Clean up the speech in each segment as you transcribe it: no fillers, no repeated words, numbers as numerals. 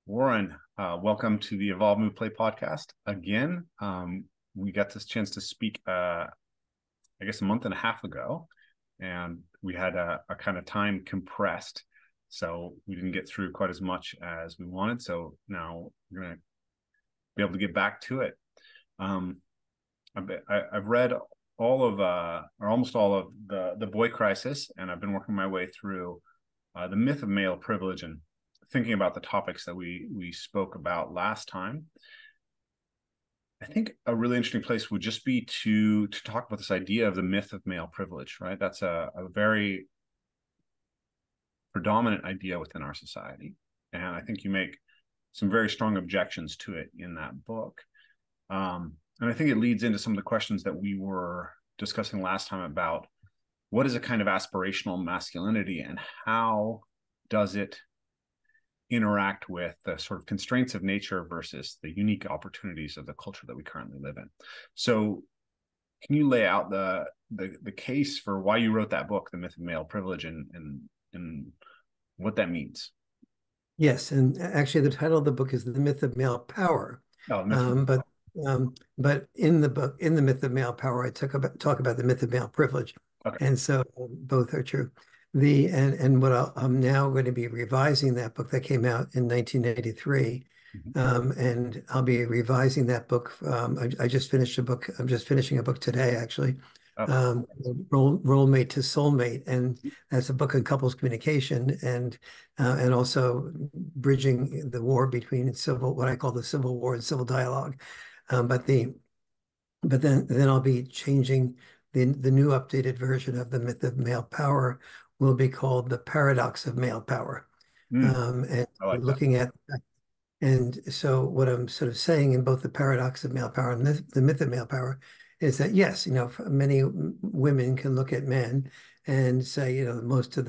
Warren, welcome to the Evolve Move Play podcast again. We got this chance to speak, I guess, a month and a half ago, and we had a kind of time compressed, so we didn't get through quite as much as we wanted. So now we're going to be able to get back to it. I've read all of, or almost all of the Boy Crisis, and I've been working my way through the myth of male privilege and thinking about the topics that we spoke about last time. I think a really interesting place would just be to talk about this idea of the myth of male privilege, right? That's a very predominant idea within our society. And I think you make some very strong objections to it in that book. And I think it leads into some of the questions that we were discussing last time about what is a kind of aspirational masculinity and how does it interact with the sort of constraints of nature versus the unique opportunities of the culture that we currently live in. So can you lay out the case for why you wrote that book, The Myth of Male Privilege, and what that means? Yes, and actually the title of the book is The Myth of Male Power. Oh, myth of But in the book, in The Myth of Male Power, I talk about the myth of male privilege. Okay. And so both are true. I'm now going to be revising that book that came out in 1983. And I'll be revising that book. I just finished a book. I'm just finishing a book today, actually. Oh. Role Mate to Soulmate, and that's a book on couples communication and also bridging the war between what I call the Civil War and civil dialogue. But then I'll be changing the new updated version of the myth of male power will be called the paradox of male power. And I like looking at and so what I'm sort of saying in both the paradox of male power and the myth of male power is that yes, many women can look at men and say, most of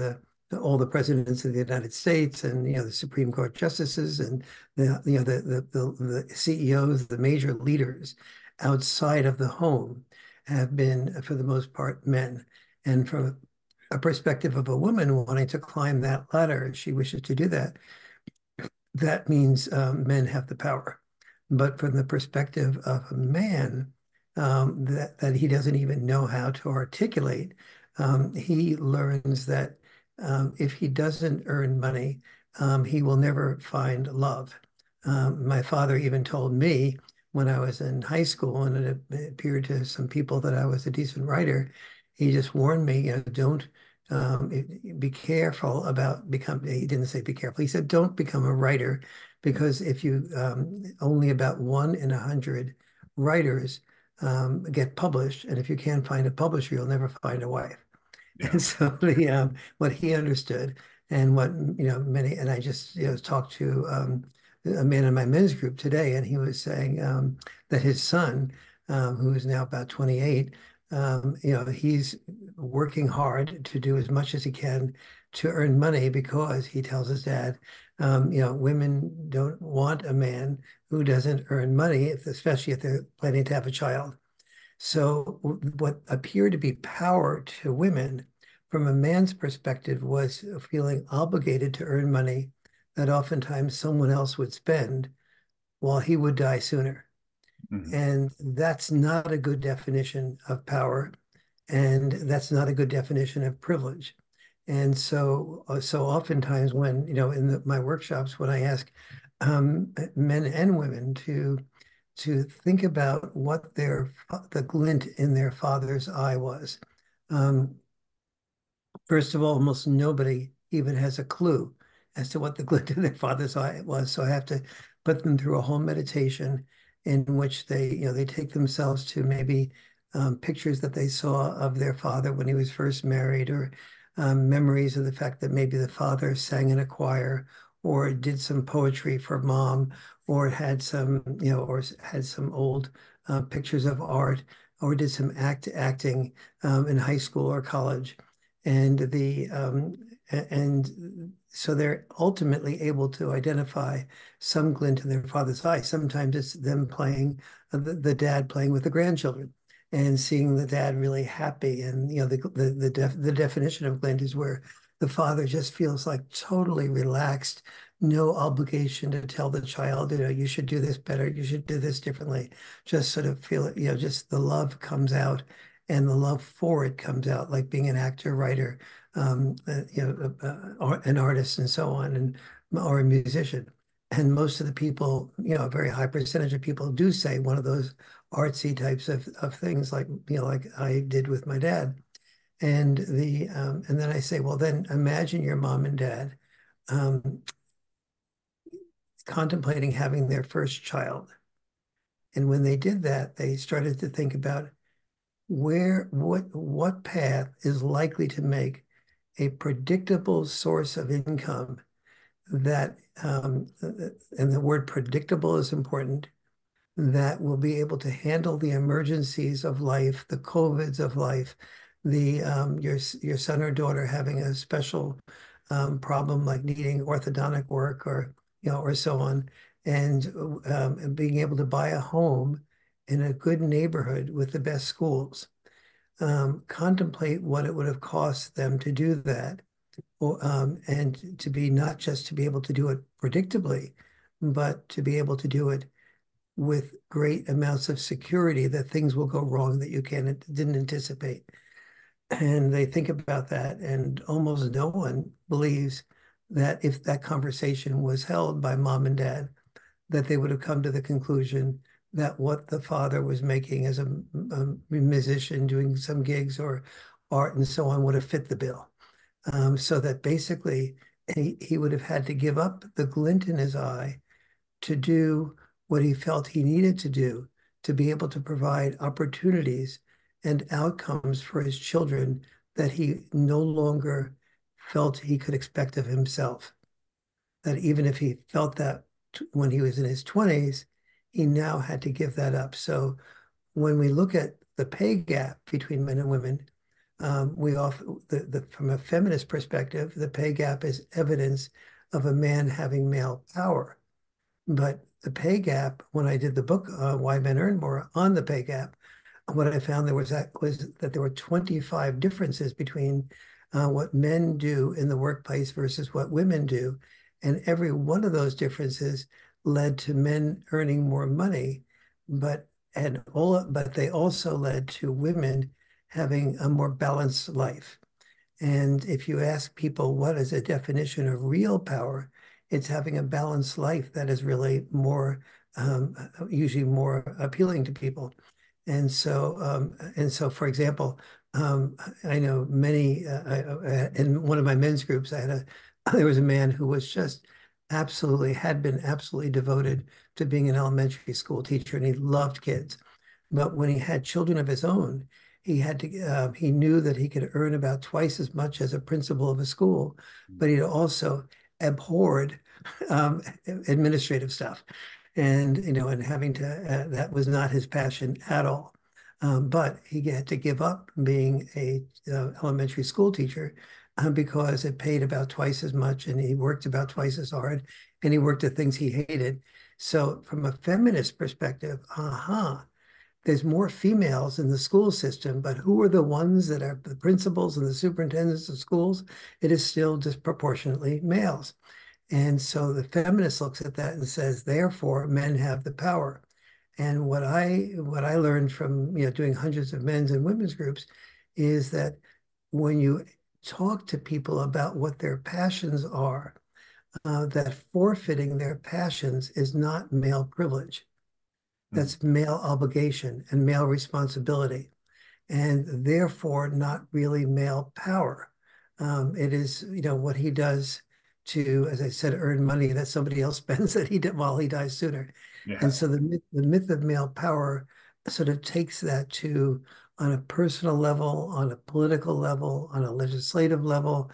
all the presidents of the United States and the Supreme Court justices and the CEOs, the major leaders outside of the home have been, for the most part, men. And from a perspective of a woman wanting to climb that ladder, and she wishes to do that, that means men have the power. But from the perspective of a man, that he doesn't even know how to articulate, he learns that if he doesn't earn money, he will never find love. My father even told me when I was in high school, and it appeared to some people that I was a decent writer, he just warned me, don't be careful about he didn't say be careful. He said, don't become a writer because if you only about 1 in 100 writers get published. And if you can't find a publisher, you'll never find a wife. Yeah. And so what he understood and what, many, and I just, talked to a man in my men's group today, and he was saying that his son, who is now about 28, he's working hard to do as much as he can to earn money because he tells his dad, women don't want a man who doesn't earn money, especially if they're planning to have a child. So what appeared to be power to women from a man's perspective was feeling obligated to earn money that oftentimes someone else would spend while he would die sooner. Mm-hmm. And that's not a good definition of power. And that's not a good definition of privilege. And so oftentimes when, in my workshops, when I ask men and women to think about what the glint in their father's eye was. First of all, almost nobody even has a clue as to what the glint in their father's eye was. So I have to put them through a whole meditation in which they take themselves to maybe pictures that they saw of their father when he was first married, or memories of the fact that maybe the father sang in a choir or did some poetry for mom, or had some, or had some old pictures of art, or did some acting in high school or college. And so they're ultimately able to identify some glint in their father's eye. Sometimes it's them playing, the dad playing with the grandchildren and seeing the dad really happy. And, the definition of glint is where the father just feels like totally relaxed, no obligation to tell the child, you should do this better, you should do this differently. Just sort of feel it, just the love comes out, and the love for it comes out, like being an actor, writer, an artist, and so on, or a musician. And most of the people, a very high percentage of people do say one of those artsy types of things, like I did with my dad. And then I say, well, then imagine your mom and dad um, contemplating having their first child. And when they did that, they started to think about what path is likely to make a predictable source of income that, and the word predictable is important, that will be able to handle the emergencies of life, the COVIDs of life, your son or daughter having a special problem like needing orthodontic work, or so on, and being able to buy a home in a good neighborhood with the best schools. Contemplate what it would have cost them to do that, and to be not just to be able to do it predictably, but to be able to do it with great amounts of security that things will go wrong that you didn't anticipate. And they think about that, and almost no one believes that if that conversation was held by mom and dad, that they would have come to the conclusion that what the father was making as a musician doing some gigs or art and so on would have fit the bill. So that basically he would have had to give up the glint in his eye to do what he felt he needed to do to be able to provide opportunities and outcomes for his children that he no longer felt he could expect of himself. That even if he felt that when he was in his 20s, he now had to give that up. So when we look at the pay gap between men and women, from a feminist perspective, the pay gap is evidence of a man having male power. But the pay gap, when I did the book, Why Men Earn More, on the pay gap, what I found was that there were 25 differences between what men do in the workplace versus what women do. And every one of those differences led to men earning more money, but they also led to women having a more balanced life. And if you ask people what is a definition of real power, it's having a balanced life that is really usually more appealing to people. And so, for example, I know many, in one of my men's groups, there was a man who was just had been absolutely devoted to being an elementary school teacher, and he loved kids. But when he had children of his own, he knew that he could earn about twice as much as a principal of a school, but he also abhorred administrative stuff. And having to, that was not his passion at all. But he had to give up being a elementary school teacher because it paid about twice as much, and he worked about twice as hard, and he worked at things he hated. So from a feminist perspective, there's more females in the school system, but who are the ones that are the principals and the superintendents of schools? It is still disproportionately males. And so the feminist looks at that and says, therefore, men have the power. And what I learned from doing hundreds of men's and women's groups is that when you talk to people about what their passions are, that forfeiting their passions is not male privilege. That's male obligation and male responsibility, and therefore not really male power. It is, what he does to, as I said, earn money that somebody else spends that he did while he dies sooner. Yeah. And so the myth of male power sort of takes that to, on a personal level, on a political level, on a legislative level.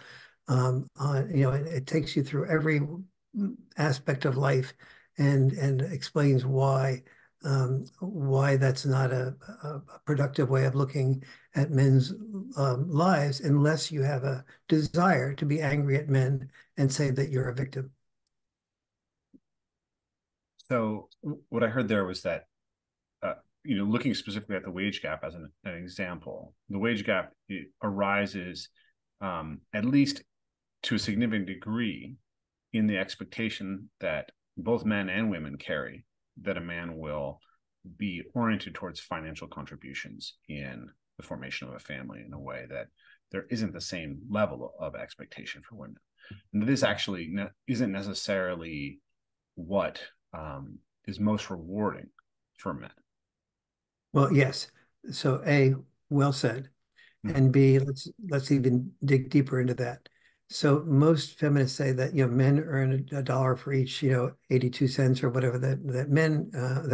It takes you through every aspect of life, and explains why that's not a productive way of looking at men's lives, unless you have a desire to be angry at men and say that you're a victim. So what I heard there was that, looking specifically at the wage gap as an example, the wage gap arises, at least to a significant degree, in the expectation that both men and women carry, that a man will be oriented towards financial contributions in the formation of a family in a way that there isn't the same level of expectation for women. And this actually isn't necessarily what is most rewarding for men. Well, yes. So A, well said. Mm-hmm. And B, let's even dig deeper into that. So most feminists say that men earn a dollar for each 82 cents or whatever that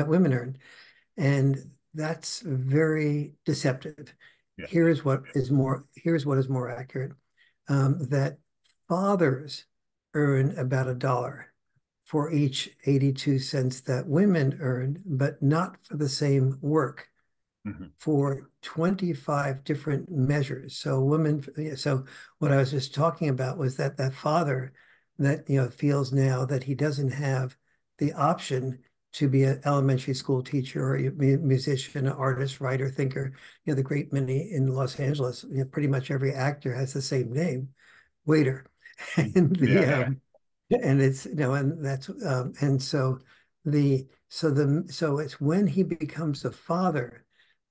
women earn, and that's very deceptive. Yeah. Here's what is more accurate, that fathers earn about a dollar for each 82 cents that women earn, but not for the same work, Mm-hmm. for 25 different measures. So what I was just talking about was that father that feels now that he doesn't have the option to be an elementary school teacher or a musician, an artist, writer, thinker. The great many in Los Angeles, pretty much every actor has the same name, waiter. And Yeah, yeah. and it's and that's and so it's when he becomes a father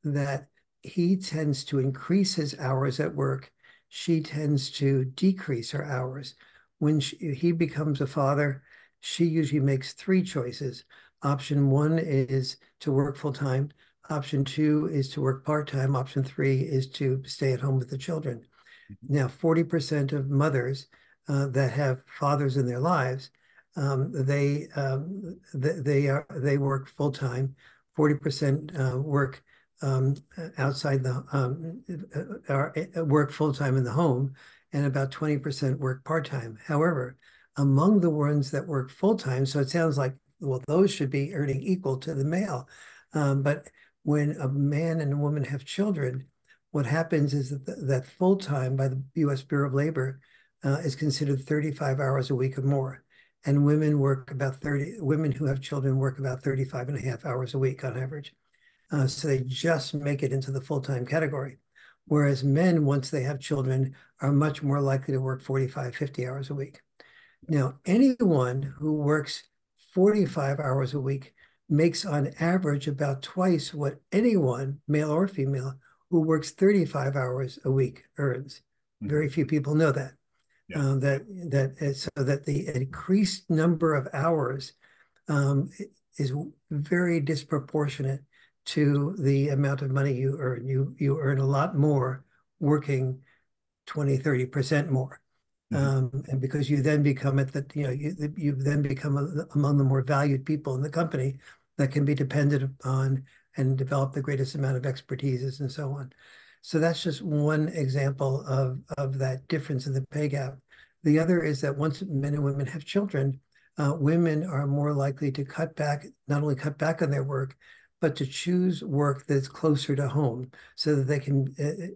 that he tends to increase his hours at work. She tends to decrease her hours. When he becomes a father, she usually makes three choices. Option one is to work full time. Option two is to work part time. Option three is to stay at home with the children. Now, 40% of mothers that have fathers in their lives, they work full time. 40% work outside the work full time in the home, and about 20% work part time. However, among the ones that work full time, so it sounds like, well, those should be earning equal to the male, but when a man and a woman have children, what happens is that full time by the U.S. Bureau of Labor is considered 35 hours a week or more. And women who have children work about 35 and a half hours a week on average. So they just make it into the full-time category. Whereas men, once they have children, are much more likely to work 45, 50 hours a week. Now, anyone who works 45 hours a week makes on average about twice what anyone, male or female, who works 35 hours a week earns. Very few people know that. Yeah. So that the increased number of hours is very disproportionate to the amount of money you earn. You earn a lot more working 20, 30% more. And because you then become you then become among the more valued people in the company that can be depended upon and develop the greatest amount of expertise and so on. So that's just one example of that difference in the pay gap. The other is that once men and women have children, women are more likely to not only cut back on their work, but to choose work that's closer to home so that they can,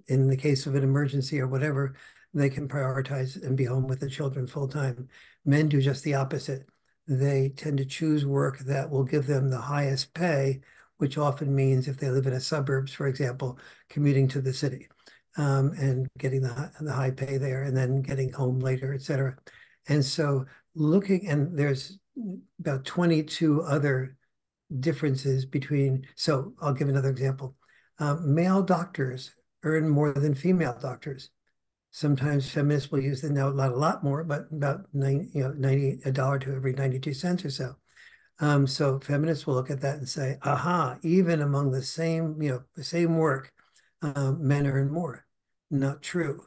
in the case of an emergency or whatever, they can prioritize and be home with the children full time. Men do just the opposite. They tend to choose work that will give them the highest pay, which often means if they live in the suburbs, for example, commuting to the city and getting the high pay there and then getting home later, et cetera. And so and there's about 22 other differences so I'll give another example. Male doctors earn more than female doctors. Sometimes feminists will use now not a lot more, but about $90 to every 92 cents or so. So feminists will look at that and say, aha, even among the same work, men earn more. Not true.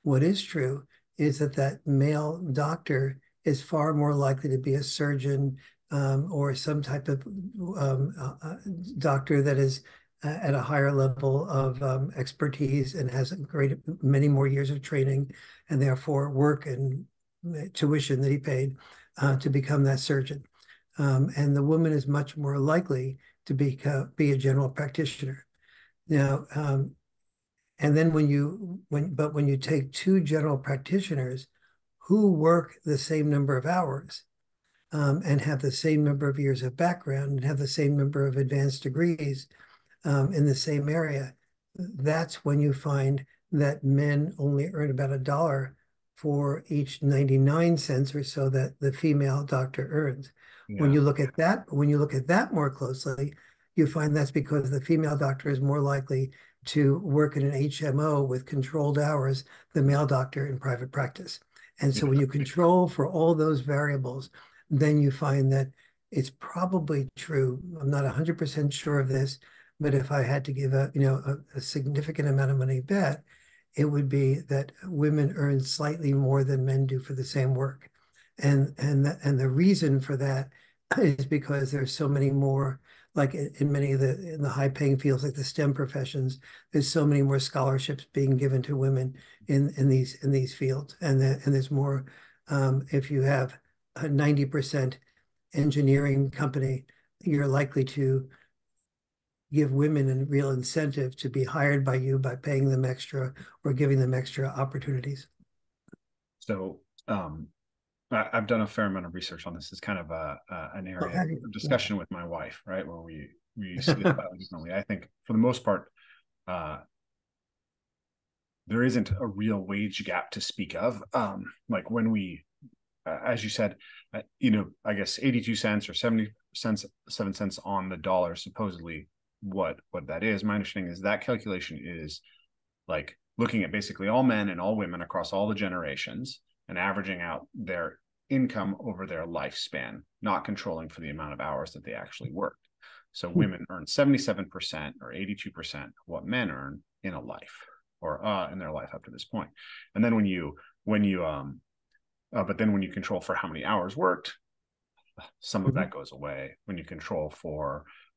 What is true is that male doctor is far more likely to be a surgeon or some type of doctor that is at a higher level of expertise and has many more years of training, and therefore work and tuition that he paid to become that surgeon. And the woman is much more likely to be a general practitioner. Now, and then when you take two general practitioners who work the same number of hours and have the same number of years of background and have the same number of advanced degrees in the same area, that's when you find that men only earn about a dollar for each 99 cents or so that the female doctor earns. When Yeah. you look at that more closely, you find that's because the female doctor is more likely to work in an HMO with controlled hours, the male doctor in private practice. And so when you control for all those variables, then you find that it's probably true. I'm not 100% sure of this, but if I had to give a significant amount of money bet, it would be that women earn slightly more than men do for the same work. And the reason for that is because there's so many more, like in many of the high paying fields like the STEM professions, there's so many more scholarships being given to women in these fields. And there's more, if you have a 90% engineering company, you're likely to give women a real incentive to be hired by you by paying them extra or giving them extra opportunities. So I've done a fair amount of research on this. It's kind of an Oh, area have you? of Yeah. discussion with my wife, right, where we see it slightly differently. I think for the most part, uh, there isn't a real wage gap to speak of. Like when we, as you said, I guess 82 cents or 70 cents, 7 cents on the dollar, supposedly what that is. My understanding is that calculation is like looking at basically all men and all women across all the generations and averaging out their income over their lifespan, not controlling for the amount of hours that they actually worked. So women earn 77% or 82% of what men earn in a life or in their life up to this point. And then but then when you control for how many hours worked, some of that goes away. When you control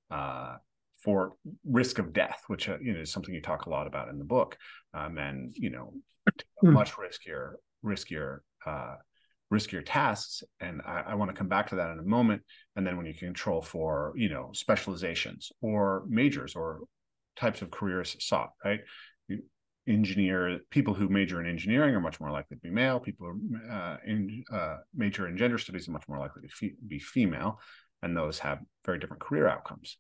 uh, for risk of death, which is something you talk a lot about in the book, and much riskier tasks. And I want to come back to that in a moment. And then when you control for specializations or majors or types of careers sought, right? People who major in engineering are much more likely to be male. People who major in gender studies are much more likely to be female, and those have very different career outcomes.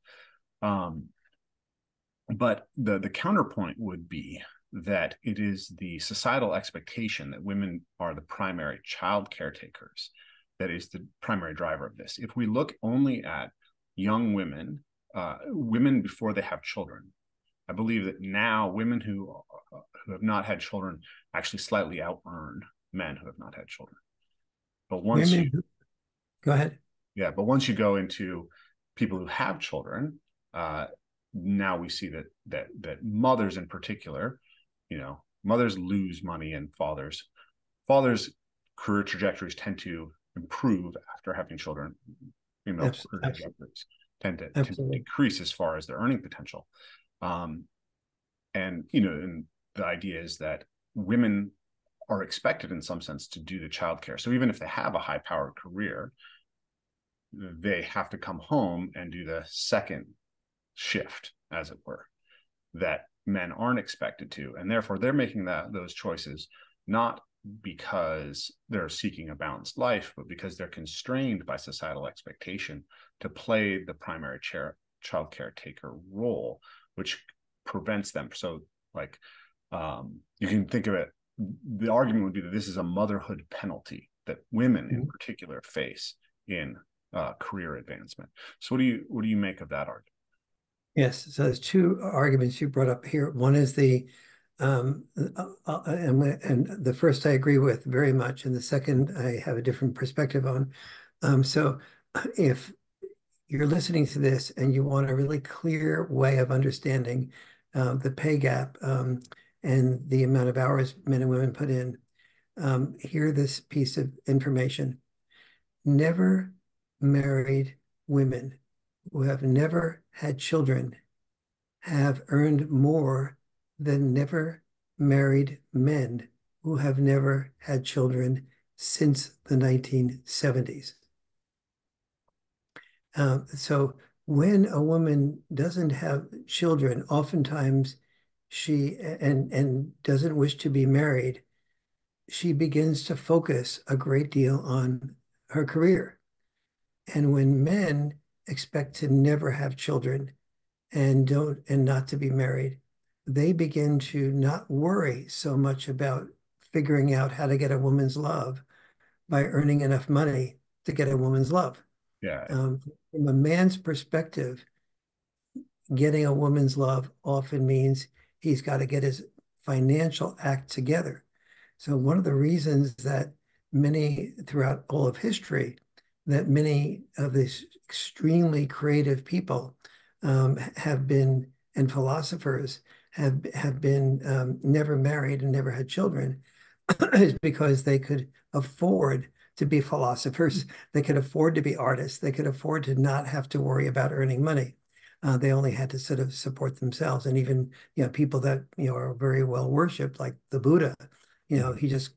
But the counterpoint would be that it is the societal expectation that women are the primary child caretakers that is the primary driver of this. If we look only at young women, women before they have children, I believe that now women who have not had children actually slightly out earn men who have not had children. But once Women, go ahead. but once you go into people who have children, now we see that mothers in particular, mothers lose money and fathers career trajectories tend to improve after having children. Female career trajectories tend to decrease as far as their earning potential. And the idea is that women are expected in some sense to do the childcare. So even if they have a high-powered career, they have to come home and do the second shift, as it were, that men aren't expected to. And therefore, they're making those choices not because they're seeking a balanced life, but because they're constrained by societal expectation to play the primary child caretaker role, which prevents them. So you can think of it, the argument would be that this is a motherhood penalty that women in particular face in career advancement. So what do you make of that argument? Yes, so there's two arguments you brought up here. One is and the first I agree with very much, and the second I have a different perspective on. So if you're listening to this and you want a really clear way of understanding the pay gap and the amount of hours men and women put in, hear this piece of information. Never married women who have never had children have earned more than never married men who have never had children since the 1970s. So when a woman doesn't have children, oftentimes she and doesn't wish to be married, she begins to focus a great deal on her career. And when men expect to never have children and not to be married, they begin to not worry so much about figuring out how to get a woman's love by earning enough money to get a woman's love. Yeah. From a man's perspective, getting a woman's love often means he's got to get his financial act together. So one of the reasons that many throughout all of history, that many of these extremely creative people have been, and philosophers have been never married and never had children, is because they could afford to be philosophers. They could afford to be artists. They could afford to not have to worry about earning money. They only had to sort of support themselves. And even, people that, are very well worshipped, like the Buddha, he just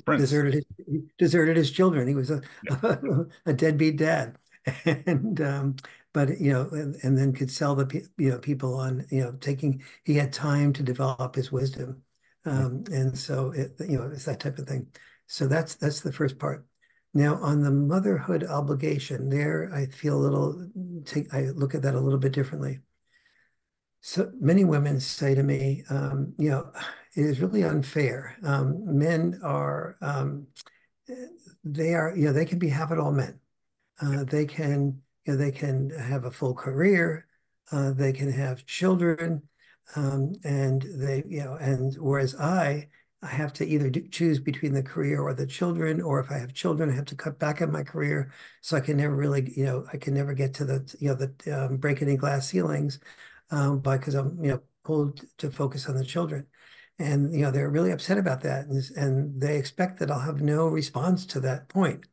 Prince. deserted his children. He was Yeah. a deadbeat dad. And but and then could sell the people on taking, he had time to develop his wisdom. And so it's that type of thing. So that's the first part. Now on the motherhood obligation, there I feel a little I look at that a little bit differently. So many women say to me, it is really unfair. Men are they are, they can be have it all men. They can have a full career, they can have children, and and whereas I have to either choose between the career or the children, or if I have children, I have to cut back on my career, so I can never really, I can never get to the break any glass ceilings, because I'm pulled to focus on the children. And they're really upset about that, and they expect that I'll have no response to that point.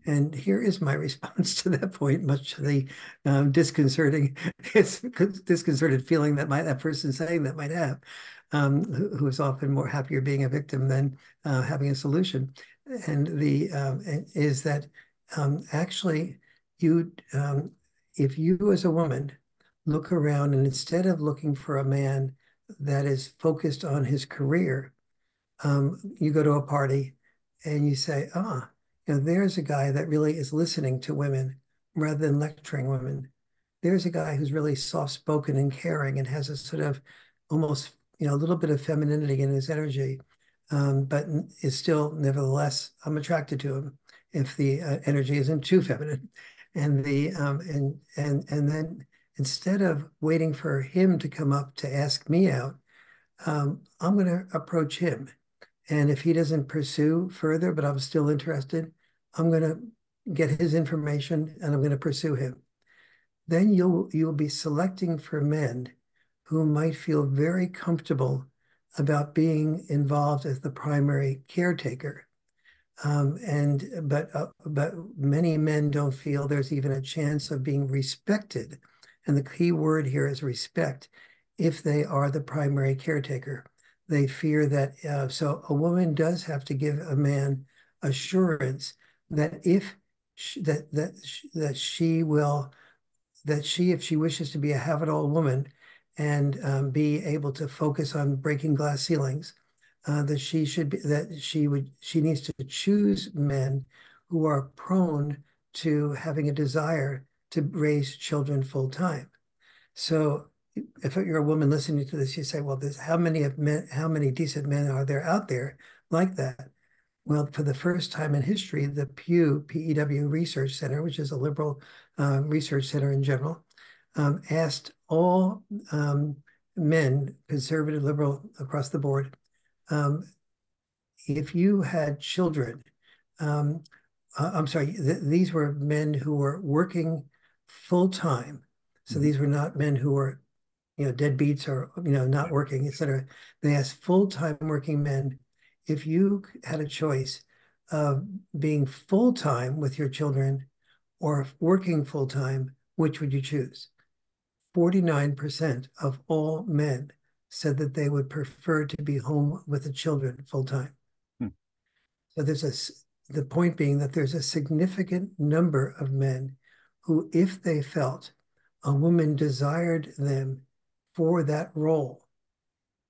And here is my response to that point, much to the disconcerting, disconcerted feeling that that person saying that might have, who is often more happier being a victim than having a solution. And is that actually you, if you as a woman look around and instead of looking for a man that is focused on his career, you go to a party and you say, there's a guy that really is listening to women rather than lecturing women. There's a guy who's really soft-spoken and caring and has a sort of almost, a little bit of femininity in his energy, but is still, nevertheless, I'm attracted to him if the energy isn't too feminine. And then instead of waiting for him to come up to ask me out, I'm going to approach him. And if he doesn't pursue further, but I'm still interested, I'm going to get his information and I'm going to pursue him. Then you'll be selecting for men who might feel very comfortable about being involved as the primary caretaker. But many men don't feel there's even a chance of being respected. And the key word here is respect if they are the primary caretaker. They fear that, so a woman does have to give a man assurance that if if she wishes to be a have-it-all woman and be able to focus on breaking glass ceilings, that she needs to choose men who are prone to having a desire to raise children full time. So if you're a woman listening to this, you say, well, how many decent men are there out there like that? Well, for the first time in history, the Pew, PEW Research Center, which is a liberal research center in general, asked all men, conservative, liberal, across the board, if you had children, I'm sorry, these were men who were working full time. So these were not men who were, deadbeats or, not working, et cetera. They asked full-time working men, if you had a choice of being full-time with your children or working full-time, which would you choose? 49% of all men said that they would prefer to be home with the children full-time. So the point being that there's a significant number of men who, if they felt a woman desired them for that role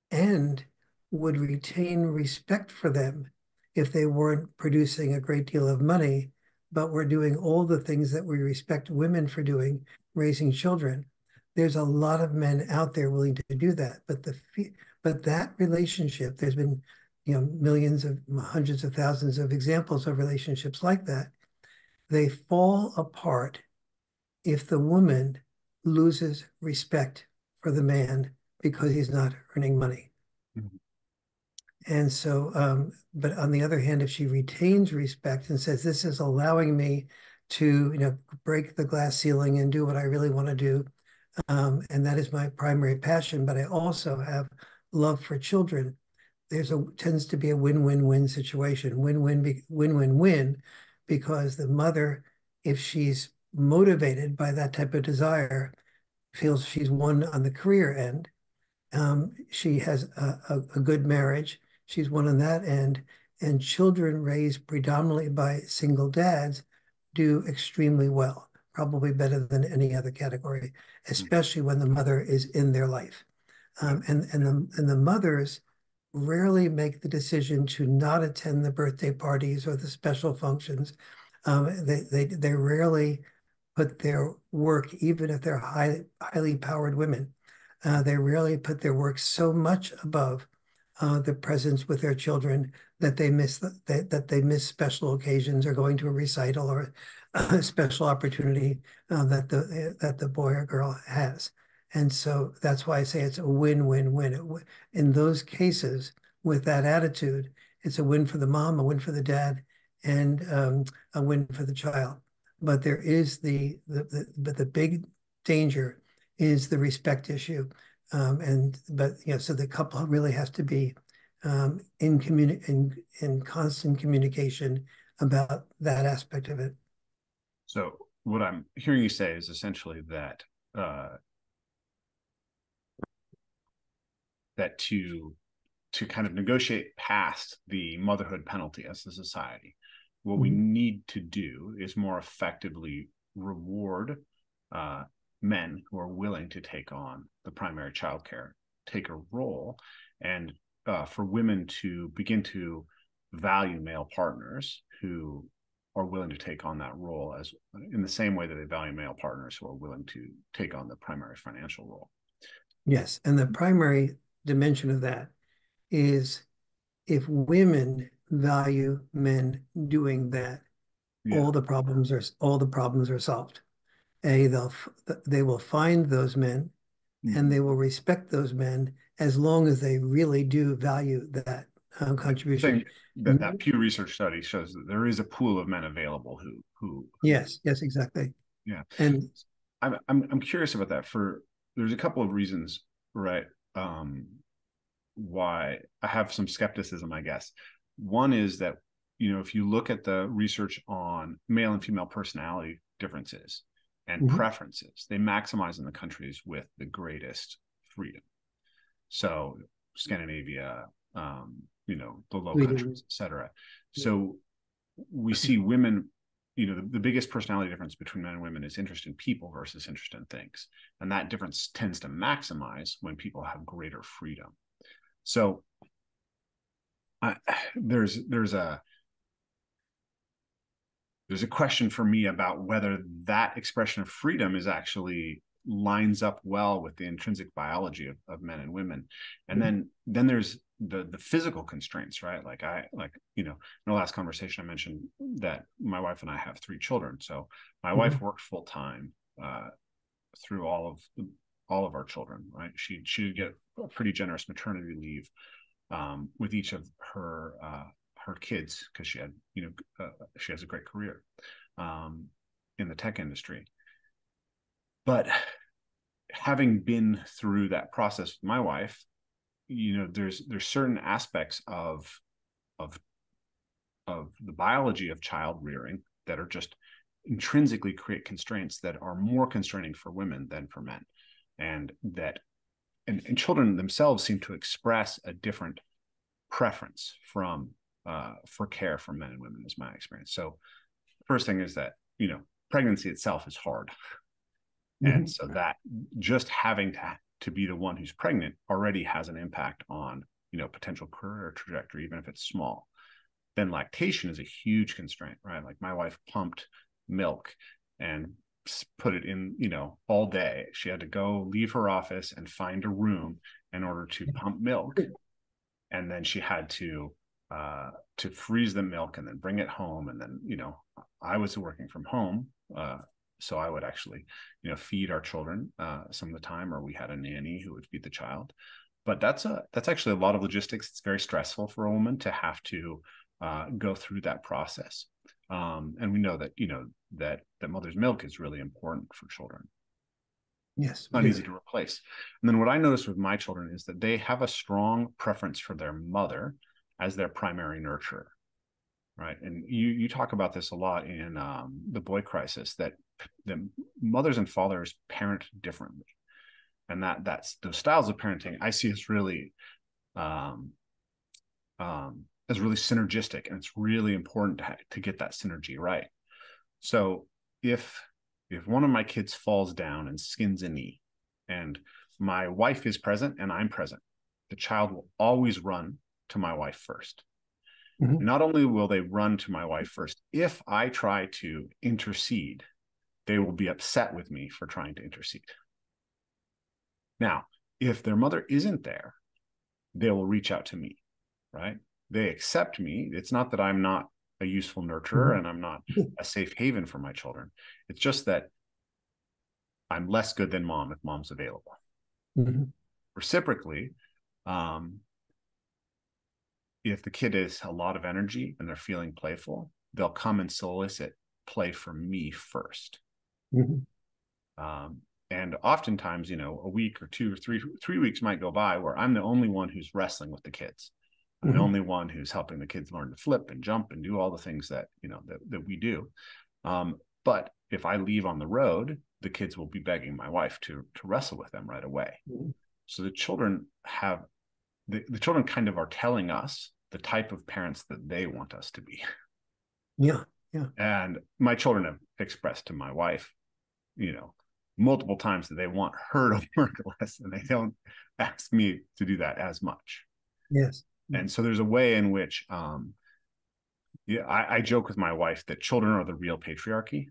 and would retain respect for them if they weren't producing a great deal of money, but were doing all the things that we respect women for doing, raising children. There's a lot of men out there willing to do that, but that relationship, there's been millions of hundreds of thousands of examples of relationships like that. They fall apart if the woman loses respect for the man because he's not earning money. Mhm. And so, but on the other hand, if she retains respect and says, this is allowing me to, break the glass ceiling and do what I really want to do, and that is my primary passion, but I also have love for children, tends to be a win-win-win situation, win-win-win, because the mother, if she's motivated by that type of desire, feels she's won on the career end. She has a good marriage. She's won on that end. And children raised predominantly by single dads do extremely well, probably better than any other category, especially when the mother is in their life. Yeah. And the mothers rarely make the decision to not attend the birthday parties or the special functions. They rarely put their work, even if they're highly powered women, they rarely put their work so much above the presence with their children that they miss special occasions or going to a recital or a special opportunity that the boy or girl has. And so that's why I say it's a win-win-win. In those cases, with that attitude, it's a win for the mom, a win for the dad, and a win for the child. But there is the big danger is the respect issue. So the couple really has to be in constant communication about that aspect of it. So what I'm hearing you say is essentially that that to kind of negotiate past the motherhood penalty as a society, what we need to do is more effectively reward men who are willing to take on the primary child care, take a role, and for women to begin to value male partners who are willing to take on that role as in the same way that they value male partners who are willing to take on the primary financial role. Yes, and the primary dimension of that is if women value men doing that, Yeah. all the problems are solved. They will find those men and they will respect those men as long as they really do value that contribution. That Pew Research study shows that there is a pool of men available who Yes, exactly. yeah. And I'm curious about that. There's a couple of reasons, right? Why I have some skepticism, I guess. One is that, if you look at the research on male and female personality differences and preferences, they maximize in the countries with the greatest freedom. So Scandinavia, the Low Countries, et cetera. So we see women, the biggest personality difference between men and women is interest in people versus interest in things. And that difference tends to maximize when people have greater freedom. So there's a question for me about whether that expression of freedom is actually lines up well with the intrinsic biology of men and women. And then there's the physical constraints, right? In the last conversation I mentioned that my wife and I have 3 children. So my wife worked full time through all of our children, right? She'd get a pretty generous maternity leave with each of her kids because she had she has a great career in the tech industry. But having been through that process with my wife, there's certain aspects of the biology of child rearing that are just intrinsically create constraints that are more constraining for women than for men, and children themselves seem to express a different preference for care from men and women, is my experience. So first thing is that pregnancy itself is hard, and so that just having to be the one who's pregnant already has an impact on potential career trajectory, even if it's small. Then lactation is a huge constraint, right? Like my wife pumped milk and put it in all day. She had to leave her office and find a room in order to pump milk. and then she had to freeze the milk and then bring it home. And then, I was working from home. So I would actually, feed our children some of the time, or we had a nanny who would feed the child. But that's actually a lot of logistics. It's very stressful for a woman to have to go through that process. And we know that, that mother's milk is really important for children. Yes, Not easy very. to replace. And then what I noticed with my children is that they have a strong preference for their mother as their primary nurturer, right? And you talk about this a lot in the Boy Crisis, that the mothers and fathers parent differently, and that's those styles of parenting I see um, as really synergistic, and it's really important to get that synergy right. So if one of my kids falls down and skins a knee, and my wife is present and I'm present, the child will always run to my wife first. Mhm. Not only will they run to my wife first, if I try to intercede, they will be upset with me for trying to intercede. Now, if their mother isn't there, they will reach out to me, right? They accept me. It's not that I'm not a useful nurturer Mhm. and I'm not a safe haven for my children. It's just that I'm less good than mom if mom's available. Mhm. Reciprocally, um, if the kid has a lot of energy and they're feeling playful, they'll come and solicit play from me first. Mhm. Um, and oftentimes, a week or 2 or 3 weeks might go by where I'm the only one who's wrestling with the kids. I'm the Mhm. only one who's helping the kids learn to flip and jump and do all the things that that we do. But if I leave on the road, the kids will be begging my wife to wrestle with them right away. Mhm. So the children have the children kind of are telling us the type of parents that they want us to be. Yeah, yeah. And my children have expressed to my wife, multiple times that they want her to work less, and they don't ask me to do that as much. Yes. And so there's a way in which, yeah, I joke with my wife that children are the real patriarchy.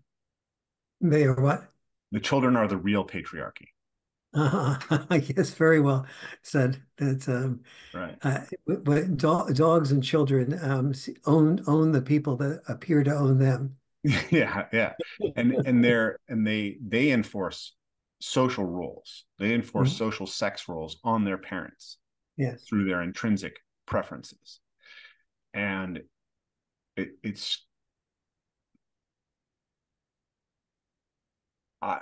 They are what? The children are the real patriarchy. Yes, very well said. That's Right. but dogs and children own the people that appear to own them. Yeah, yeah. And they enforce social roles. They enforce Mhm. social sex roles on their parents Yes. through their intrinsic preferences. And it's I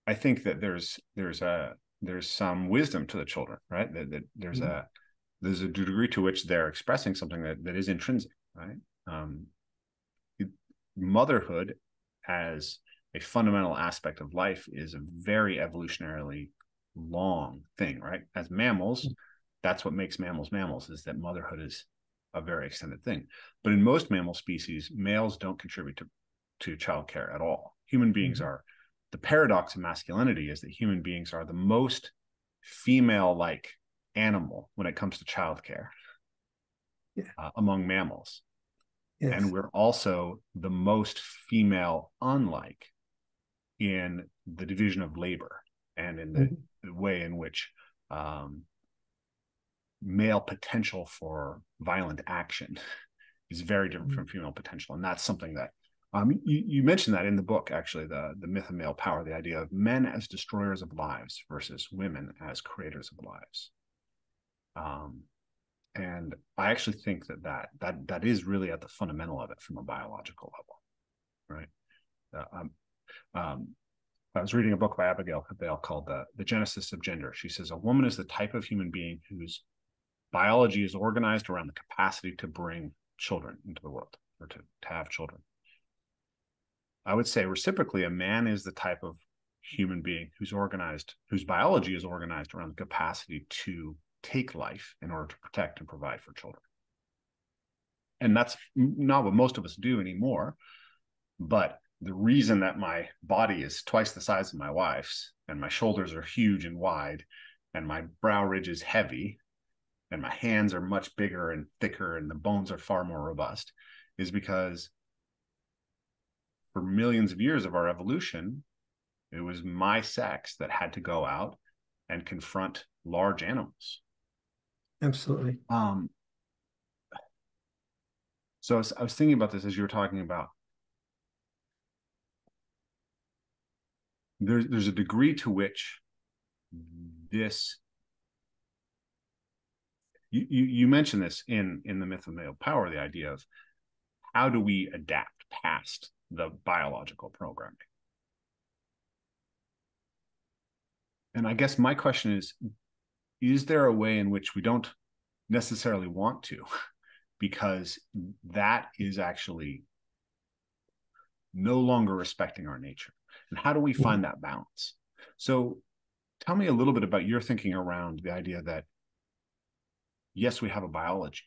I think that there's some wisdom to the children, right? That Mhm. there's a degree to which they're expressing something that is intrinsic, right? Um, Motherhood as a fundamental aspect of life is a very evolutionarily long thing, right? As mammals, that's what makes mammals mammals, is that motherhood is a very extended thing. But in most mammal species, males don't contribute to childcare at all. Human beings Mhm. are the paradox of masculinity is that human beings are the most female-like animal when it comes to childcare Yeah. among mammals. And Yes. we're also the most female unlike in the division of labor and in Mhm. the way in which um, male potential for violent action is very different Mhm. from female potential. And that's something that you mentioned that in the book, actually, the myth of male power, the idea of men as destroyers of lives versus women as creators of lives. Um, and I actually think that is really at the fundamental of it from a biological level, right? Um, I was reading a book by Abigail Cabell called the Genesis of Gender. She says a woman is the type of human being whose biology is organized around the capacity to bring children into the world or to have children. I would say reciprocally, a man is the type of human being whose biology is organized around the capacity to take life in order to protect and provide for children. And that's not what most of us do anymore. But the reason that my body is twice the size of my wife's and my shoulders are huge and wide and my brow ridge is heavy and my hands are much bigger and thicker and the bones are far more robust is because for millions of years of our evolution, it was my sex that had to go out and confront large animals. Absolutely. Um, so I was thinking about this as you were talking about. There's a degree to which this you mentioned this in the myth of male power, the idea of how do we adapt past the biological programming. And I guess my question is there a way in which we don't necessarily want to, because that is actually no longer respecting our nature? And how do we Yeah. find that balance? So tell me a little bit about your thinking around the idea that, yes, we have a biology,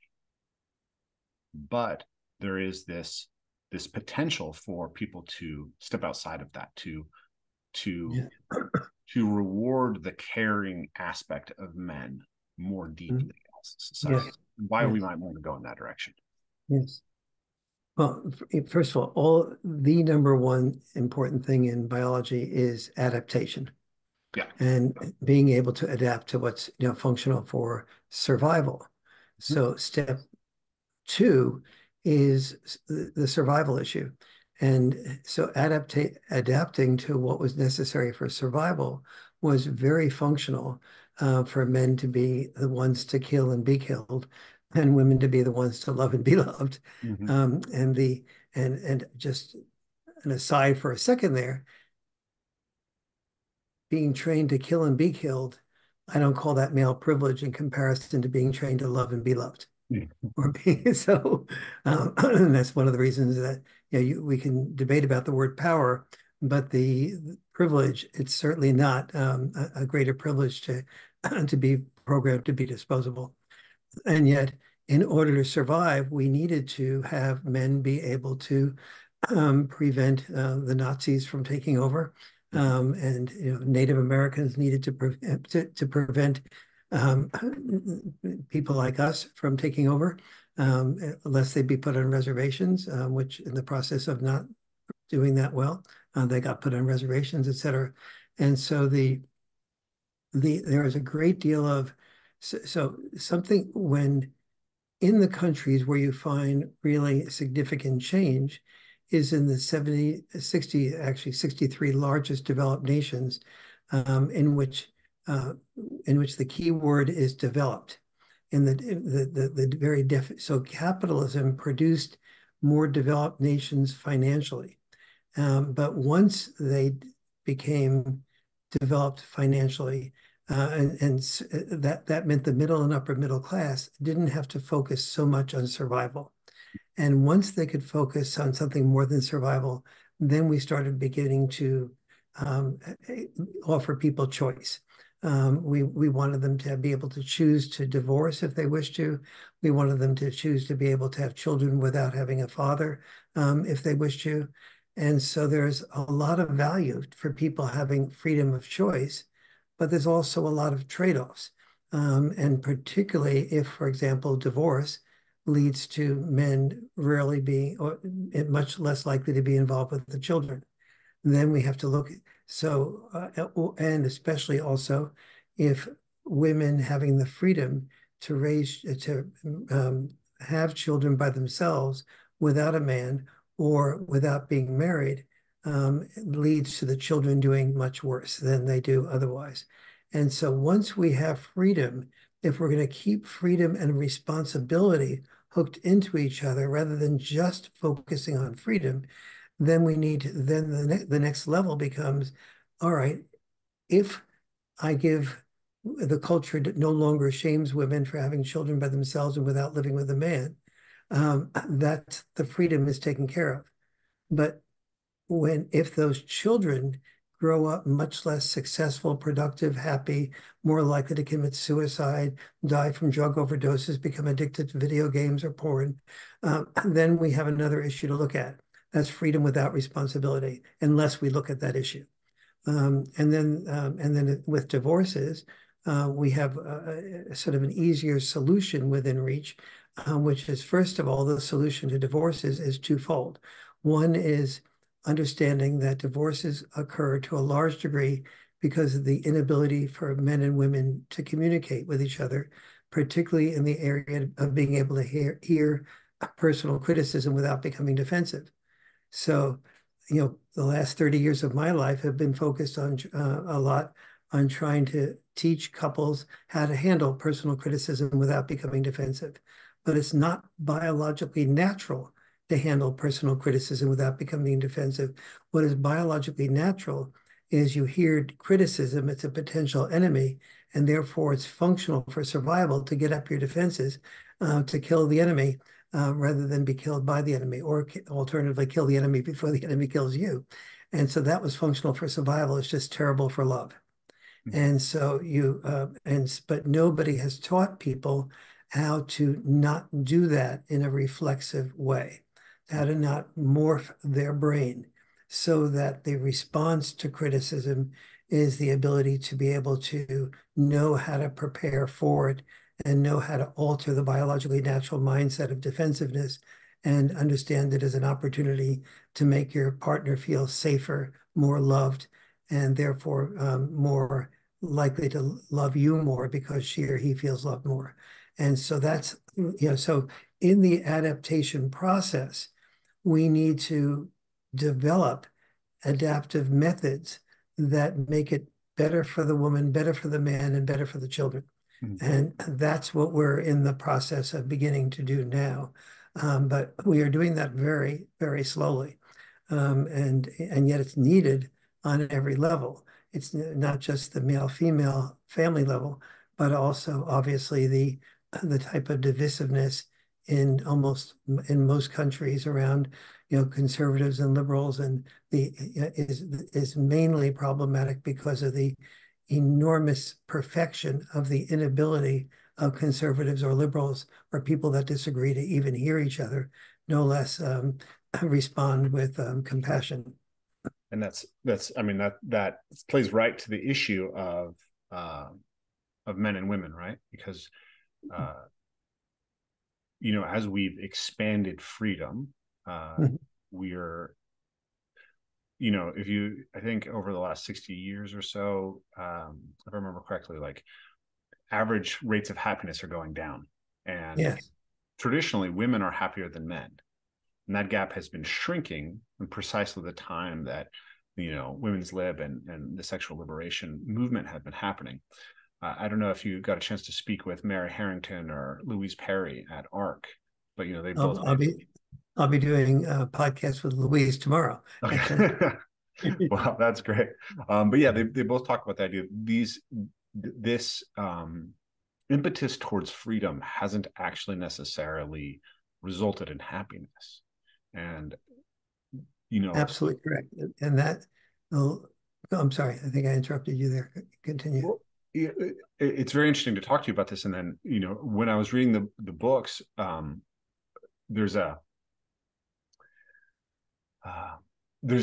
but there is this potential for people to step outside of that, to Yeah. to reward the caring aspect of men more Mm. deeply as a society. Yes. Why we Yes. might want to go in that direction. Yes. Well, first of all the number one important thing in biology is adaptation Yeah. and being able to adapt to what's functional for survival. Mm-hmm. So step two is the survival issue. And so adapting to what was necessary for survival was very functional for men to be the ones to kill and be killed, and women to be the ones to love and be loved. Mm-hmm. And just an aside for a second there, being trained to kill and be killed, I don't call that male privilege in comparison to being trained to love and be loved. Or being so. And that's one of the reasons that we can debate about the word power, but the privilege, it's certainly not a greater privilege to to be programmed to be disposable. And yet, in order to survive, we needed to have men be able to prevent the Nazis from taking over. And Native Americans needed to prevent um, people like us from taking over, unless they be put on reservations, which in the process of not doing that well, they got put on reservations, et cetera. And so there is a great deal of so something when in the countries where you find really significant change is in the 70, 60, actually 63 largest developed nations, um, in which uh, in which the key word is developed. In the very so capitalism produced more developed nations financially. But once they became developed financially, and that meant the middle and upper middle class didn't have to focus so much on survival. And once they could focus on something more than survival, then we started beginning to um, offer people choice. We wanted them to be able to choose to divorce if they wish to. We wanted them to choose to be able to have children without having a father if they wish to. And so there's a lot of value for people having freedom of choice, but there's also a lot of trade-offs. And particularly if, for example, divorce leads to men rarely being, or much less likely to be involved with the children. Then we have to look. So, and especially also if women having the freedom to have children by themselves without a man or without being married, leads to the children doing much worse than they do otherwise. And so once we have freedom, if we're going to keep freedom and responsibility hooked into each other rather than just focusing on freedom, then the next level becomes, all right, if I give the culture that no longer shames women for having children by themselves and without living with a man, that the freedom is taken care of. But if those children grow up much less successful, productive, happy, more likely to commit suicide, die from drug overdoses, become addicted to video games or porn, then we have another issue to look at. That's freedom without responsibility, unless we look at that issue. And then with divorces, we have a sort of an easier solution within reach, which is, first of all, the solution to divorces is twofold. One is understanding that divorces occur to a large degree because of the inability for men and women to communicate with each other particularly in the area of being able to hear personal criticism without becoming defensive. So, the last 30 years of my life have been focused on a lot on trying to teach couples how to handle personal criticism without becoming defensive. But it's not biologically natural to handle personal criticism without becoming defensive. What is biologically natural is you hear criticism, it's a potential enemy, and therefore it's functional for survival to get up your defenses, to kill the enemy, rather than be killed by the enemy, or alternatively kill the enemy before the enemy kills you. And so that was functional for survival. It's just terrible for love. And so but nobody has taught people how to not do that in a reflexive way, how to not morph their brain so that the response to criticism is the ability to be able to know how to prepare for it and know how to alter the biologically natural mindset of defensiveness and understand it as an opportunity to make your partner feel safer, more loved, and therefore more likely to love you more because she or he feels loved more. And so that's, so in the adaptation process, we need to develop adaptive methods that make it better for the woman, better for the man, and better for the children. And that's what we're in the process of beginning to do now. But we are doing that very, very slowly. And yet it's needed on every level. It's not just the male-female family level, but also obviously the type of divisiveness in most countries around, conservatives and liberals, and is mainly problematic because of the enormous perfection of the inability of conservatives or liberals or people that disagree to even hear each other, no less respond with compassion. And I mean, that plays right to the issue of men and women, right? Because as we've expanded freedom, we're, I think over the last 60 years or so, if I remember correctly, like average rates of happiness are going down. And yes, traditionally women are happier than men. And that gap has been shrinking in precisely the time that, women's lib and the sexual liberation movement have been happening. I don't know if you got a chance to speak with Mary Harrington or Louise Perry at ARC, but they both. I'll be doing a podcast with Louise tomorrow. Okay. Well, that's great. But yeah, they both talk about the idea this impetus towards freedom hasn't actually necessarily resulted in happiness. And absolutely correct. And that, I'm sorry, I think I interrupted you there. Continue. Well, it's very interesting to talk to you about this. And then, when I was reading the books, there's a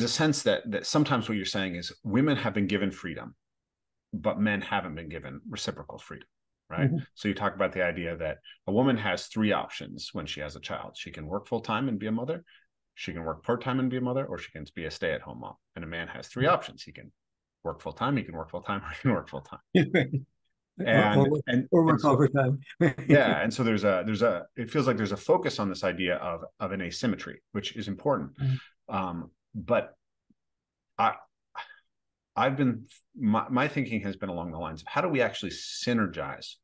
sense that sometimes what you're saying is women have been given freedom, but men haven't been given reciprocal freedom, right? Mm-hmm. So you talk about the idea that a woman has three options when she has a child. She can work full-time and be a mother, she can work part-time and be a mother, or she can be a stay-at-home mom. And a man has three options. He can work full-time, he can work full-time, or he can work full-time. Or work overtime. Yeah. And so it feels like there's a focus on this idea of an asymmetry, which is important. Mm-hmm. But my thinking has been along the lines of how do we actually synergize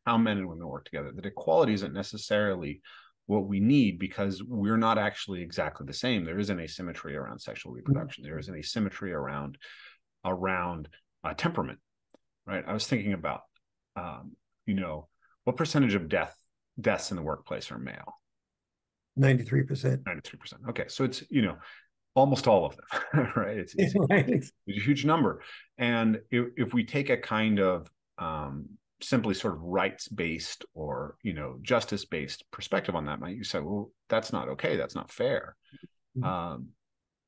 how men and women work together? That equality isn't necessarily what we need because we're not actually exactly the same. There is an asymmetry around sexual reproduction. Mm-hmm. There is an asymmetry around temperament, right? I was thinking about, what percentage of deaths in the workplace are male? 93%. 93%. Okay. So it's, almost all of them, right? It's a huge number. And if we take a kind of simply sort of rights-based or, justice-based perspective on that, you say, well, that's not okay. That's not fair. Mm-hmm.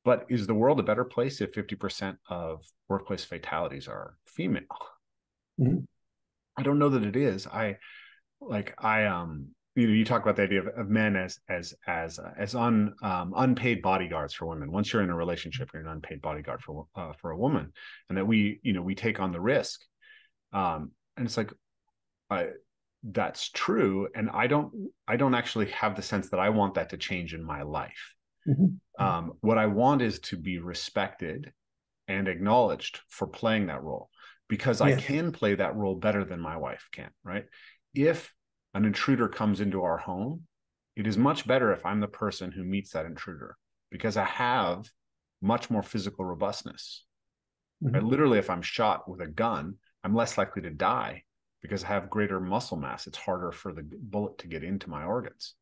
But is the world a better place if 50% of workplace fatalities are female? Mm-hmm. I don't know that it is. You talk about the idea of men as unpaid bodyguards for women. Once you're in a relationship, you're an unpaid bodyguard for a woman, and that we take on the risk. And it's like, that's true, and I don't actually have the sense that I want that to change in my life. Mm-hmm. What I want is to be respected and acknowledged for playing that role, because I Yes. can play that role better than my wife can, right? If an intruder comes into our home, it is much better if I'm the person who meets that intruder, because I have much more physical robustness. Right? Mm-hmm. Literally, if I'm shot with a gun, I'm less likely to die because I have greater muscle mass. It's harder for the bullet to get into my organs.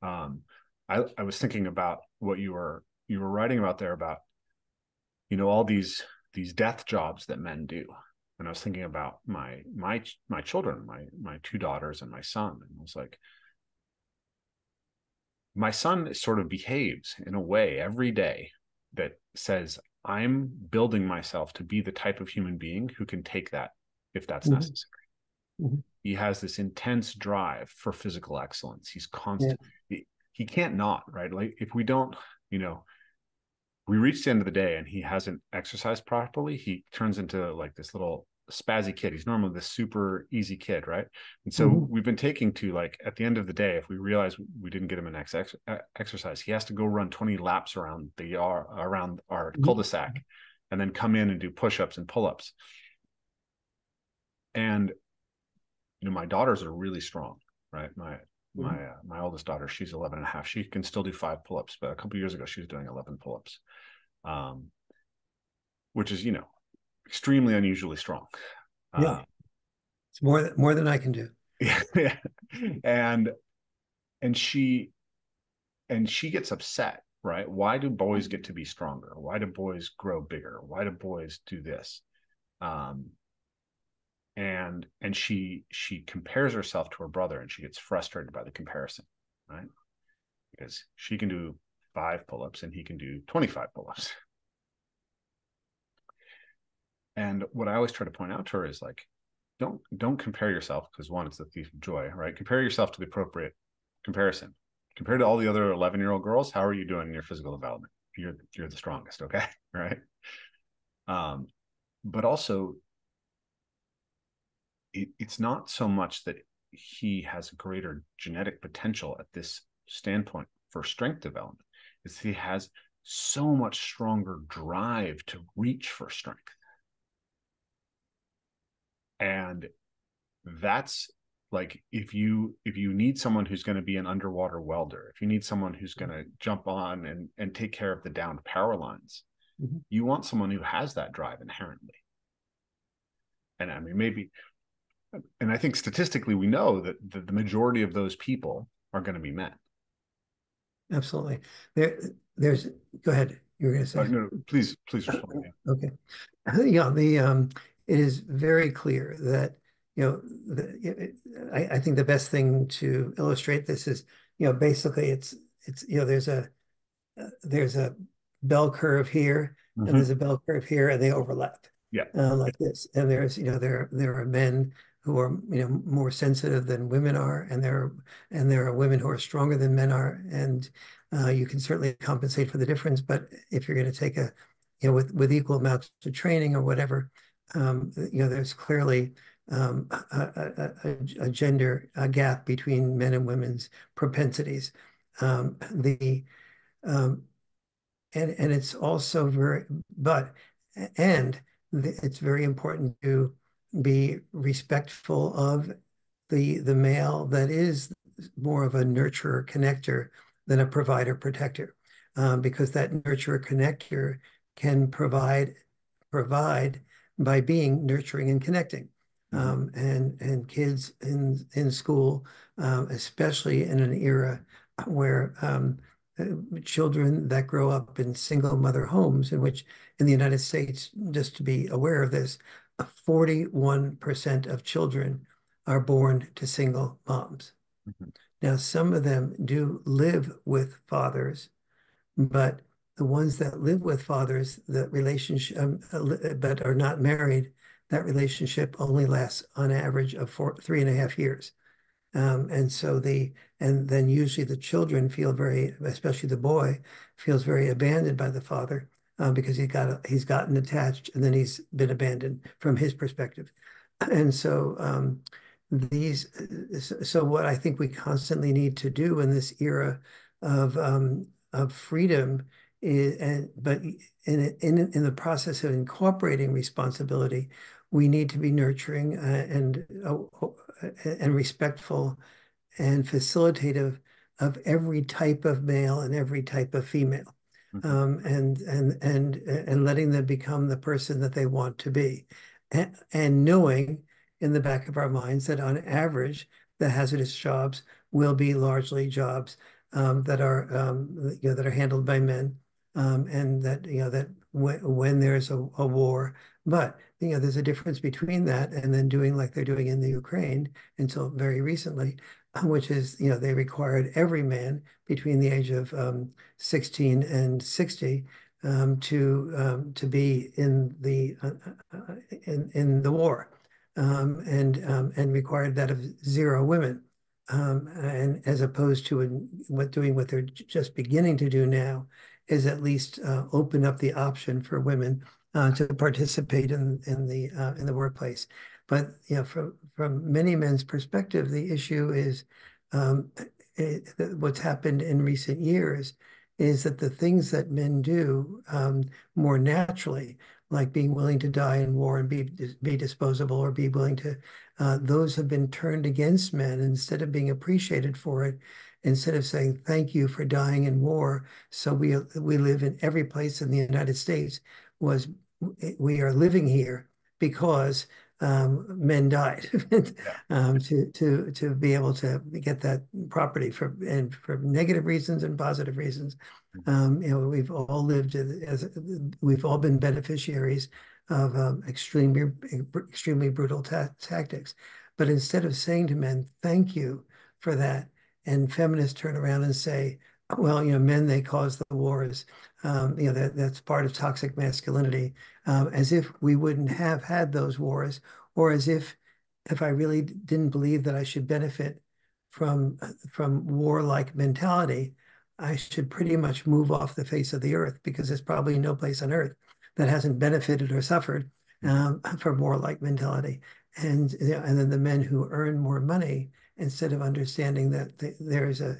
Um, I was thinking about what you were writing about there, about all these death jobs that men do, and I was thinking about my children, my two daughters and my son, and I was like, my son sort of behaves in a way every day that says, I'm building myself to be the type of human being who can take that if that's Mm-hmm. necessary. Mm-hmm. He has this intense drive for physical excellence. He's Yeah. constant. He can't not, right? Like if we don't, you know, we reach the end of the day and he hasn't exercised properly, he turns into like this little spazzy kid. He's normally this super easy kid, right? And so Mm-hmm. we've been taking to, like, at the end of the day, if we realize we didn't get him an exercise, he has to go run 20 laps around our Mm-hmm. cul-de-sac, and then come in and do push-ups and pull-ups. And my daughters are really strong, right? My oldest daughter, she's 11 and a half. She can still do 5 pull-ups, but a couple of years ago she was doing 11 pull-ups, um, which is extremely unusually strong. Yeah. Uh, It's more than I can do. yeah. and and she gets upset, right? Why do boys get to be stronger? Why do boys grow bigger? Why do boys do this? Um, and she compares herself to her brother, and she gets frustrated by the comparison, right? Because she can do 5 pull-ups and he can do 25 pull-ups. And what I always try to point out to her is, like, don't compare yourself, because one, it's the thief of joy, right? Compare yourself to the appropriate comparison. Compared to all the other 11-year-old girls, how are you doing in your physical development? You're the strongest, okay? Right. um but also, it's not so much that he has greater genetic potential at this standpoint for strength development. It's he has so much stronger drive to reach for strength. And that's, like, if you need someone who's going to be an underwater welder, if you need someone who's going to jump on and take care of the downed power lines, Mm-hmm. you want someone who has that drive inherently. And I mean, maybe, and I think statistically we know that the majority of those people are going to be men. Absolutely. There's, go ahead. You were going to say. No, please respond. Yeah. Okay. Yeah, it is very clear that, I think the best thing to illustrate this is, basically it's, there's a bell curve here and Mm-hmm. there's a bell curve here and they overlap Yeah. like this. And there's, there are men who are, more sensitive than women are, and there are women who are stronger than men are. And you can certainly compensate for the difference. But if you're going to take with equal amounts of training or whatever, there's clearly a gender gap between men and women's propensities. The um, and it's also and it's very important to be respectful of the male that is more of a nurturer connector than a provider protector, because that nurturer connector can provide by being nurturing and connecting. Mm-hmm. And kids in school, especially in an era where children that grow up in single mother homes, in which in the United States, just to be aware of this, 41% of children are born to single moms. Mm-hmm. Now, some of them do live with fathers, but the ones that live with fathers, that relationship, but are not married, that relationship only lasts on average of 3.5 years. And then usually the children feel very, especially the boy, feels very abandoned by the father, because he's gotten attached and then he's been abandoned from his perspective. And so these, so what I think we constantly need to do in this era of freedom is, and but in the process of incorporating responsibility, we need to be nurturing and respectful and facilitative of every type of male and every type of female, Mm-hmm. and letting them become the person that they want to be, and knowing in the back of our minds that on average, the hazardous jobs will be largely jobs that are that are handled by men, and that that when there's a war, but there's a difference between that and then doing like they're doing in the Ukraine until very recently, which is, they required every man between the age of 16 and 60 to be in the war, and required that of zero women. And as opposed to what they're just beginning to do now is at least open up the option for women to participate in the workplace. But from many men's perspective, the issue is um, what's happened in recent years is that the things that men do more naturally, like being willing to die in war and be disposable, or be willing to, those have been turned against men instead of being appreciated for it. Instead of saying thank you for dying in war, so we live in every place in the United States, was we are living here because men died Yeah. to be able to get that property for negative reasons and positive reasons. We've all lived as we've all been beneficiaries of extremely brutal tactics. But instead of saying to men, "Thank you for that," and feminists turn around and say, "Well, men, they caused the wars. That's part of toxic masculinity," as if we wouldn't have had those wars, or as if I really didn't believe that I should benefit from warlike mentality, I should pretty much move off the face of the earth, because there's probably no place on earth that hasn't benefited or suffered from warlike mentality. And then the men who earn more money, instead of understanding that there's a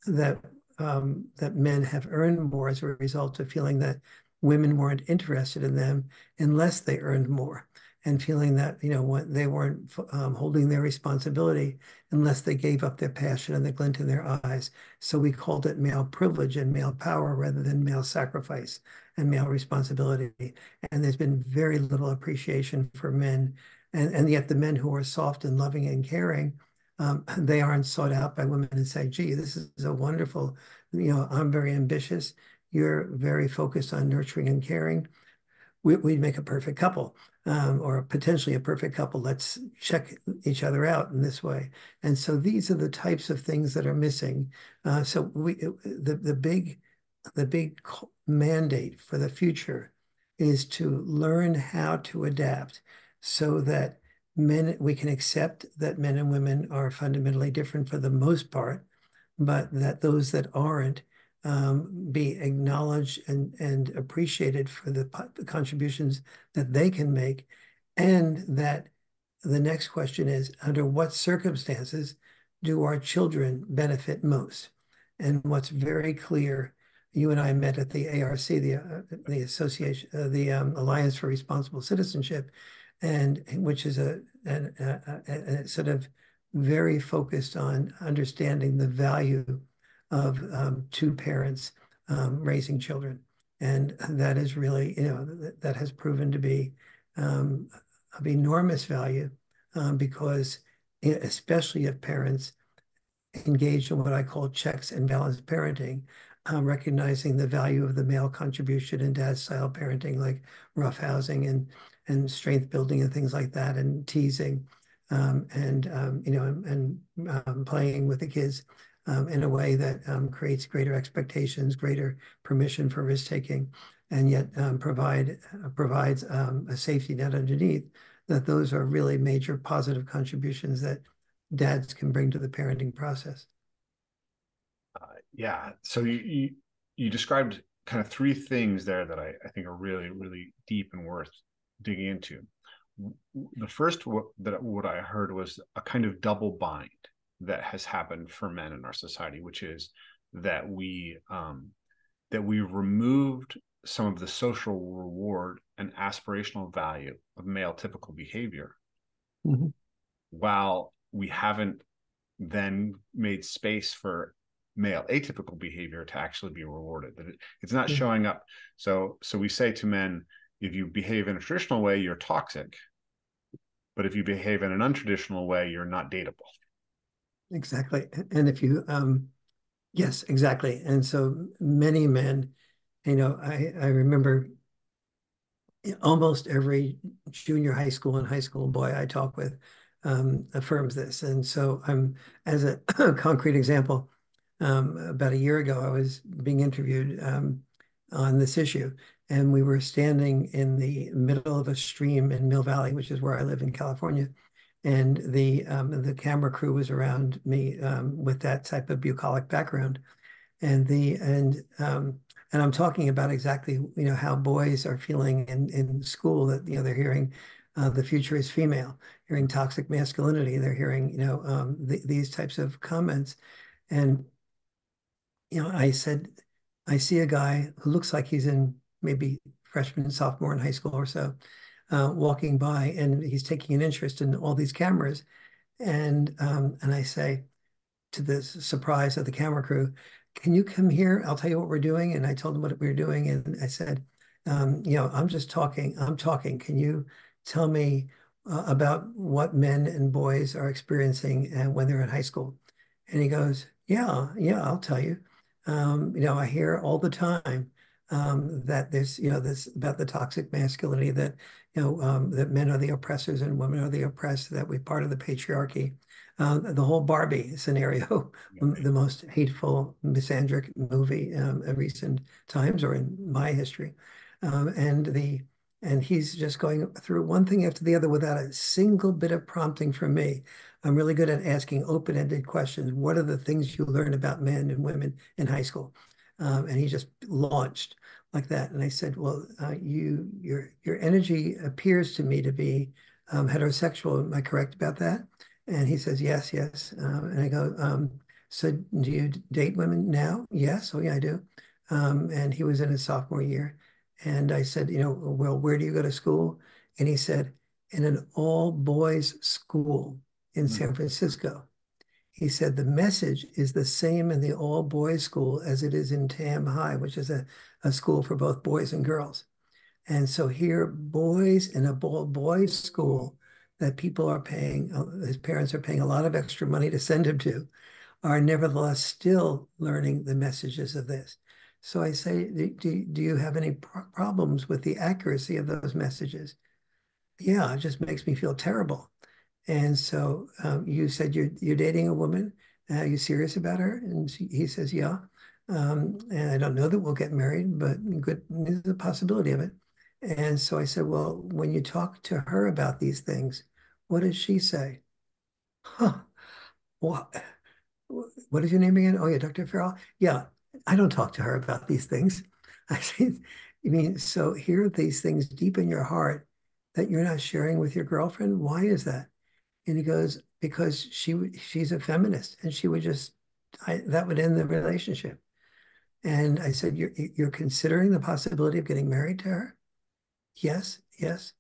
that that men have earned more as a result of feeling that women weren't interested in them unless they earned more, and feeling that what they weren't holding their responsibility unless they gave up their passion and the glint in their eyes. So we called it male privilege and male power rather than male sacrifice and male responsibility. And there's been very little appreciation for men, and yet the men who are soft and loving and caring, they aren't sought out by women and say, "Gee, this is a wonderful, I'm very ambitious. You're very focused on nurturing and caring. We'd make a perfect couple, or potentially a perfect couple. Let's check each other out in this way." And so these are the types of things that are missing. So the big mandate for the future is to learn how to adapt, so that we can accept that men and women are fundamentally different for the most part, but that those that aren't, be acknowledged and appreciated for the contributions that they can make. And that the next question is, under what circumstances do our children benefit most? And what's very clear, you and I met at the ARC, the association, the Alliance for Responsible Citizenship, and which is a sort of very focused on understanding the value of two parents raising children. And that is really, that has proven to be of enormous value, because especially if parents engaged in what I call checks and balance parenting, recognizing the value of the male contribution in dad style parenting, like roughhousing and strength building and things like that, and teasing, and playing with the kids in a way that creates greater expectations, greater permission for risk taking, and yet provides a safety net underneath. That those are really major positive contributions that dads can bring to the parenting process. Yeah. So you described kind of three things there that I think are really, really deep and worth digging into. the first what I heard was a kind of double bind that has happened for men in our society, which is that we removed some of the social reward and aspirational value of male typical behavior, Mhm. while we haven't then made space for male atypical behavior to actually be rewarded. That it's not Yeah, showing up. So we say to men, if you behave in a traditional way, you're toxic. But if you behave in an untraditional way, you're not dateable. exactly. And if you, yes, exactly. And so many men, I remember almost every junior high school and high school boy I talk with affirms this. And so as a concrete example, about a year ago, I was being interviewed on this issue, and we were standing in the middle of a stream in Mill Valley, which is where I live in California. And the camera crew was around me with that type of bucolic background and the and I'm talking about exactly how boys are feeling in school that they're hearing the future is female, hearing toxic masculinity, they're hearing these types of comments, and I said I see a guy who looks like he's in maybe freshman sophomore in high school or so walking by, and he's taking an interest in all these cameras, and I say, to the surprise of the camera crew, can you come here? I'll tell you what we're doing. And I told them what we were doing. And I said, I'm just talking. I'm talking. Can you tell me about what men and boys are experiencing when they're in high school? And he goes, yeah, I'll tell you. I hear all the time that there's, this about the toxic masculinity that, that men are the oppressors and women are the oppressed, that we're part of the patriarchy. The whole Barbie scenario, the most hateful, misandric movie of recent times or in my history. Um, and the and he's just going through one thing after the other without a single bit of prompting from me. I'm really good at asking open-ended questions. What are the things you learn about men and women in high school? And he just launched like that. And I said, well, your energy appears to me to be heterosexual. Am I correct about that? And he says, yes, yes. And I go, so do you date women now? Yes. Oh, yeah, I do. And he was in his sophomore year. And I said, well, where do you go to school? And he said, in an all boys school in Mm. San Francisco. He said, the message is the same in the all boys school as it is in Tam High, which is a school for both boys and girls. And so here, boys in a boys' school that people are paying, his parents are paying a lot of extra money to send him to, are nevertheless still learning the messages of this. So I say, do you have any problems with the accuracy of those messages? Yeah, it just makes me feel terrible. And so you said you're dating a woman. Are you serious about her? And he says, yeah. And I don't know that we'll get married, but good, there's a possibility of it. And so I said, well, when you talk to her about these things, what does she say? Huh, what? What is your name again? Oh, yeah, Dr. Farrell. Yeah, I don't talk to her about these things. I say, you mean, so here are these things deep in your heart that you're not sharing with your girlfriend? Why is that? And he goes, because she's a feminist and she would just, that would end the relationship. And I said, you're considering the possibility of getting married to her? Yes, yes.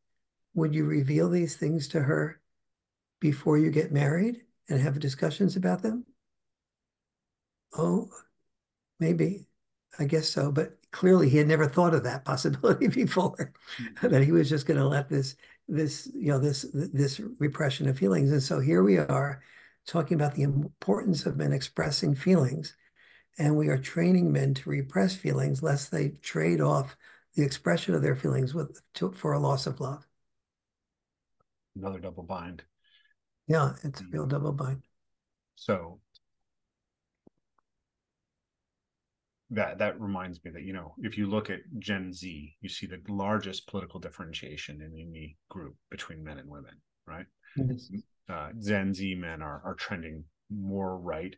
Would you reveal these things to her before you get married and have discussions about them? Oh, maybe. I guess so. But clearly he had never thought of that possibility before, that he was just going to let this repression of feelings. And so here we are talking about the importance of men expressing feelings. And we are training men to repress feelings lest they trade off the expression of their feelings for a loss of love. Another double bind. Yeah, it's a real double bind. So that reminds me that, if you look at Gen Z, you see the largest political differentiation in any group between men and women, right? Yes. Gen Z men are trending more right.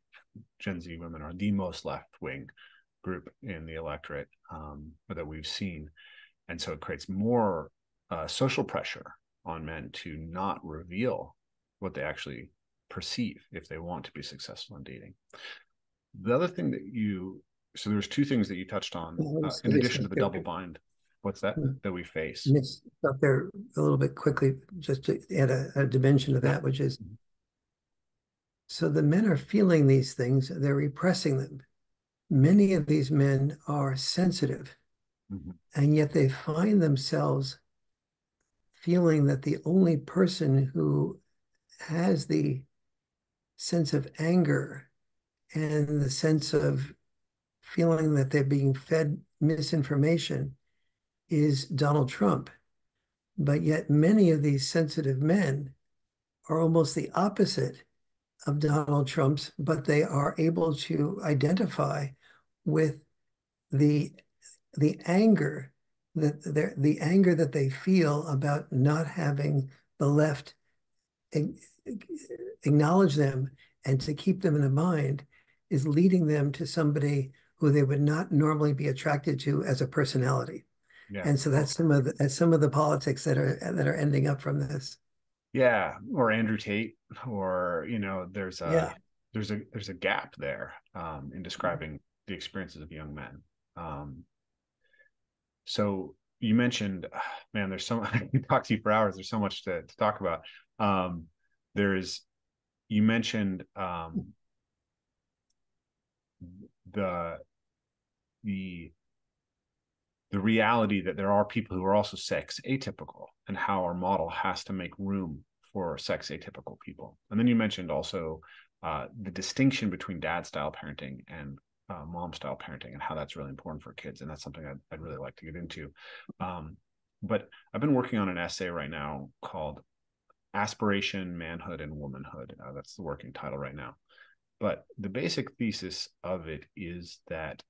Gen Z women are the most left wing group in the electorate that we've seen, and so it creates more social pressure on men to not reveal what they actually perceive if they want to be successful in dating. The other thing that so there's two things that you touched on, in addition to the double bind. What's that we face? Stop there a little bit quickly, just to add a dimension to that, which is, so the men are feeling these things, they're repressing them. Many of these men are sensitive, and yet they find themselves feeling that the only person who has the sense of anger and the sense of feeling that they're being fed misinformation is Donald Trump. But yet many of these sensitive men are almost the opposite of Donald Trump's, but they are able to identify with the anger that they feel about not having the left acknowledge them and to keep them in the mind is leading them to somebody who they would not normally be attracted to as a personality. Yeah. And so that's some of the politics that are ending up from this. Yeah, or Andrew Tate, or there's Yeah. a gap there in describing the experiences of young men. So you mentioned, man, there's so I can talk to you for hours. There's so much to talk about. You mentioned the reality that there are people who are also sex atypical, and how our model has to make room for sex atypical people. And then you mentioned also the distinction between dad style parenting and mom style parenting, and how that's really important for kids. And that's something I'd really like to get into. But I've been working on an essay right now called Aspiration, Manhood, and Womanhood. That's the working title right now. But the basic thesis of it is that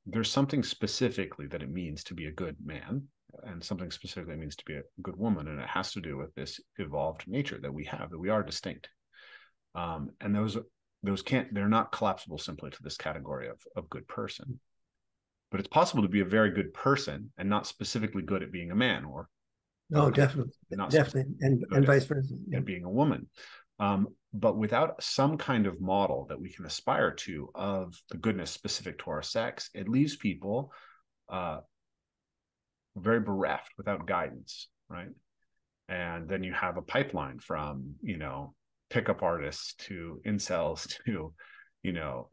there's something specifically that it means to be a good man, and something specifically it means to be a good woman. And it has to do with this evolved nature that we have, that we are distinct. And they're not collapsible simply to this category of good person. But it's possible to be a very good person and not specifically good at being a man, or No, definitely, definitely, and vice versa. And being a woman. But without some kind of model that we can aspire to of the goodness specific to our sex, it leaves people very bereft, without guidance, right? And then you have a pipeline from pickup artists to incels to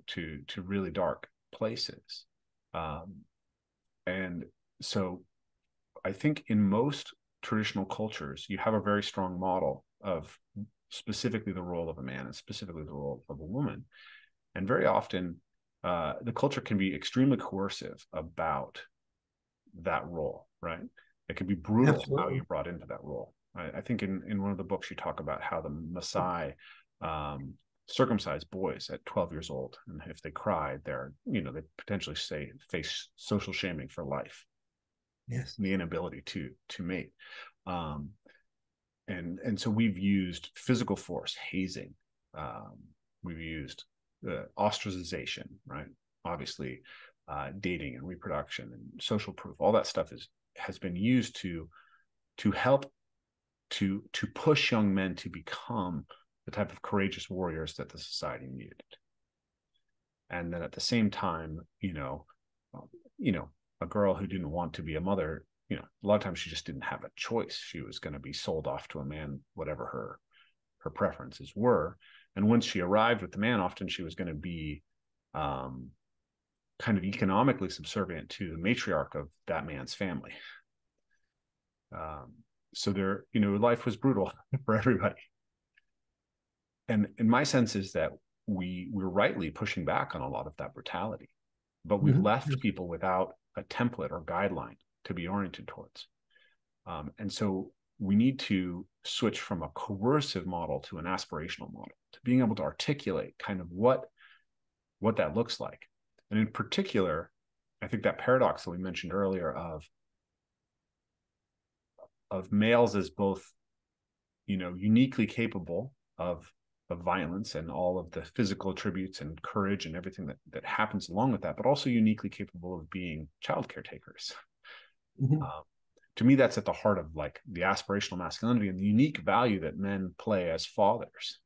to really dark places. And so I think in most traditional cultures, you have a very strong model of specifically the role of a man and specifically the role of a woman. And very often, the culture can be extremely coercive about that role, right? It can be brutal. Absolutely. How you're brought into that role. I think in one of the books you talk about how the Maasai circumcised boys at 12 years old, and if they cry, they potentially face social shaming for life. Yes. The inability to mate. And so we've used physical force, hazing. We've used ostracization, right? Obviously, dating and reproduction and social proof. All that stuff has been used to help to push young men to become the type of courageous warriors that the society needed. And then at the same time, a girl who didn't want to be a mother, a lot of times she just didn't have a choice. She was going to be sold off to a man, whatever her preferences were. And once she arrived with the man, often she was going to be kind of economically subservient to the matriarch of that man's family. So life was brutal for everybody. And my sense is that we're rightly pushing back on a lot of that brutality, but we've left people without a template or guideline to be oriented towards. And so we need to switch from a coercive model to an aspirational model, to being able to articulate kind of what that looks like. And in particular, I think that paradox that we mentioned earlier of males as both, uniquely capable of violence and all of the physical attributes and courage and everything that happens along with that, but also uniquely capable of being child caretakers. to me, that's at the heart of like the aspirational masculinity and the unique value that men play as fathers,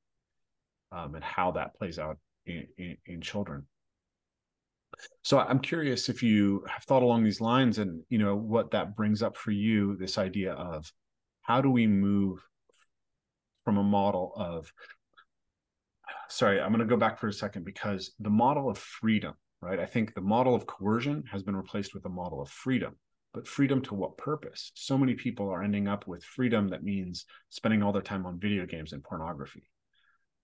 and how that plays out in children. So I'm curious if you have thought along these lines, and what that brings up for you, this idea of how do we move from a model of, sorry, I'm going to go back for a second, because the model of freedom, right? I think the model of coercion has been replaced with the model of freedom. But freedom to what purpose? So many people are ending up with freedom that means spending all their time on video games and pornography,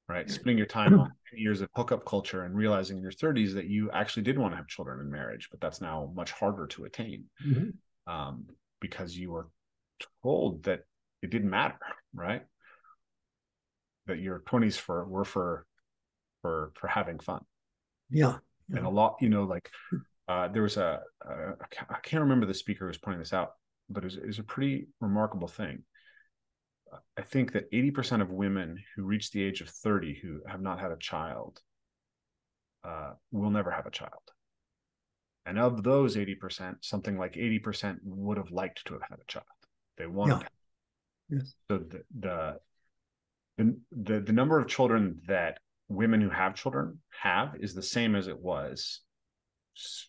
right? Spending your time on years of hookup culture and realizing in your 30s that you actually did want to have children in marriage, but that's now much harder to attain, because you were told that it didn't matter, right? That your 20s were for having fun. Yeah. And a lot, like there was I can't remember the speaker who was pointing this out, but it was a pretty remarkable thing. I think that 80% of women who reach the age of 30 who have not had a child will never have a child. And of those 80%, something like 80% would have liked to have had a child. They wanted to. Yes. So the number of children that women who have children have is the same as it was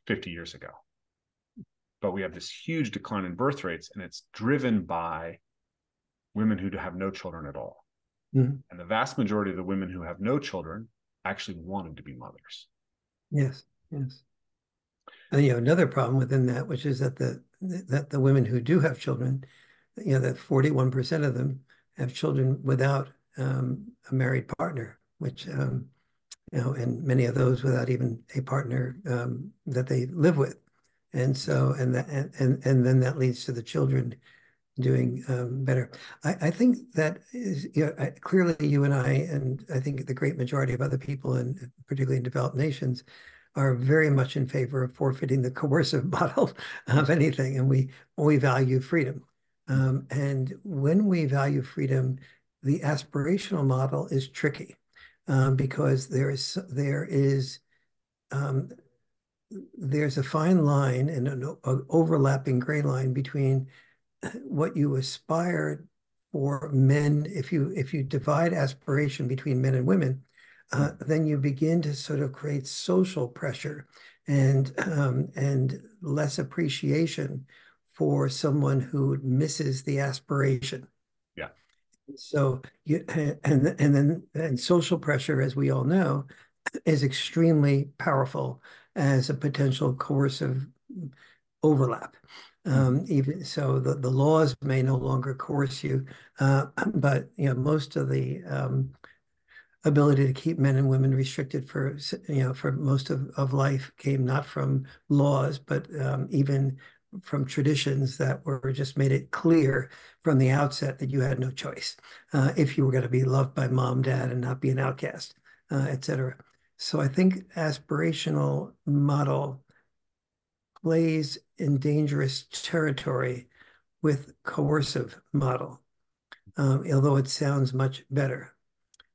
50 years ago. But we have this huge decline in birth rates, and it's driven by women who have no children at all. And the vast majority of the women who have no children actually wanted to be mothers. Yes, yes. And another problem within that, which is that the women who do have children, that 41% of them have children without a married partner, which and many of those without even a partner that they live with. And so, and then that leads to the children doing better. I think that is, clearly you and I think the great majority of other people, and particularly in developed nations, are very much in favor of forfeiting the coercive model of anything, and we value freedom. And when we value freedom, the aspirational model is tricky, because there's a fine line and an overlapping gray line between what you aspire for men. If you divide aspiration between men and women, then you begin to sort of create social pressure and less appreciation for someone who misses the aspiration. Yeah. So and social pressure, as we all know, is extremely powerful as a potential coercive overlap. Even so, the laws may no longer coerce you, but most of the ability to keep men and women restricted for most of life came not from laws, but even from traditions that were just made it clear from the outset that you had no choice if you were going to be loved by mom, dad, and not be an outcast, etc. So I think aspirational model plays in dangerous territory with coercive model, although it sounds much better.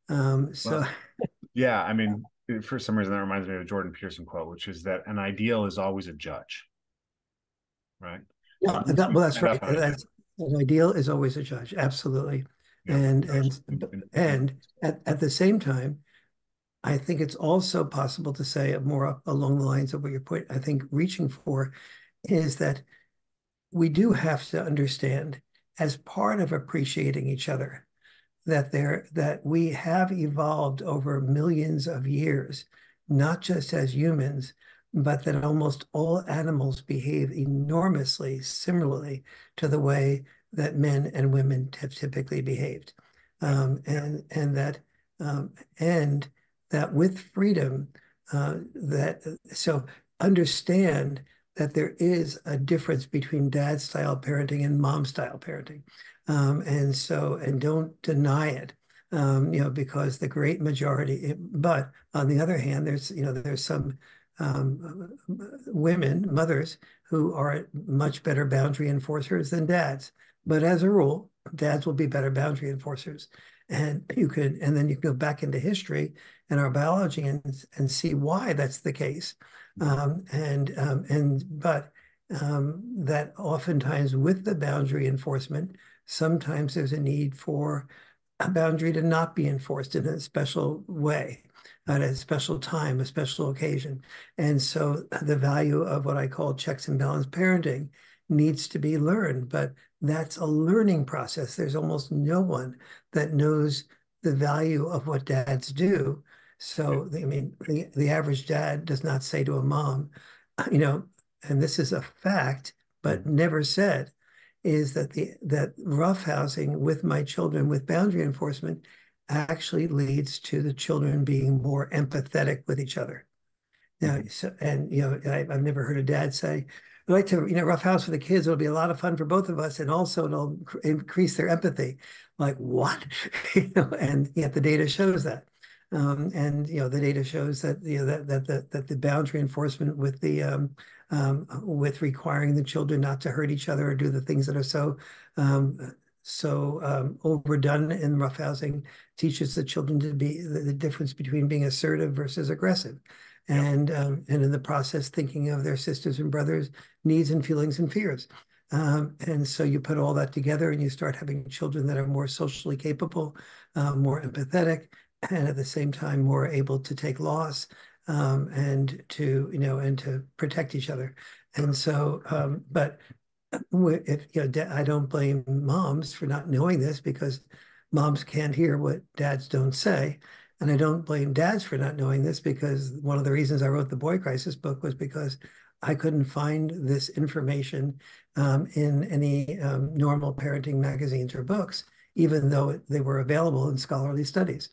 Well, yeah, I mean, for some reason that reminds me of a Jordan Peterson quote, which is that an ideal is always a judge, right? Yeah, that's right. An ideal is always a judge, absolutely. Yeah, And at the same time, I think it's also possible to say more along the lines of what you're I think reaching for is that we do have to understand, as part of appreciating each other, that we have evolved over millions of years, not just as humans, but that almost all animals behave enormously similarly to the way that men and women have typically behaved. And that with freedom, so understand that there is a difference between dad style parenting and mom style parenting. And don't deny it, because the great majority, but on the other hand, there's some women, mothers, who are much better boundary enforcers than dads. But as a rule, dads will be better boundary enforcers. And then you can go back into history and our biology and see why that's the case. But that oftentimes with the boundary enforcement, sometimes there's a need for a boundary to not be enforced in a special way, at a special time, a special occasion. And so the value of what I call checks and balance parenting needs to be learned, but that's a learning process. There's almost no one that knows the value of what dads do. So, I mean, the average dad does not say to a mom, you know, and this is a fact, but never said, is that that roughhousing with my children with boundary enforcement actually leads to the children being more empathetic with each other. Now, so, and I've never heard a dad say, "I'd like to, roughhouse for the kids. It'll be a lot of fun for both of us, and also it'll increase their empathy." Like what? And yet the data shows that. And the data shows that that the boundary enforcement with the with requiring the children not to hurt each other or do the things that are overdone in roughhousing teaches the children to be the difference between being assertive versus aggressive, and in the process thinking of their sisters and brothers' needs and feelings and fears. And so you put all that together and you start having children that are more socially capable, more empathetic, and at the same time more able to take loss, and to protect each other. And so, but if I don't blame moms for not knowing this because moms can't hear what dads don't say. And I don't blame dads for not knowing this because one of the reasons I wrote the Boy Crisis book was because I couldn't find this information in any normal parenting magazines or books, even though they were available in scholarly studies.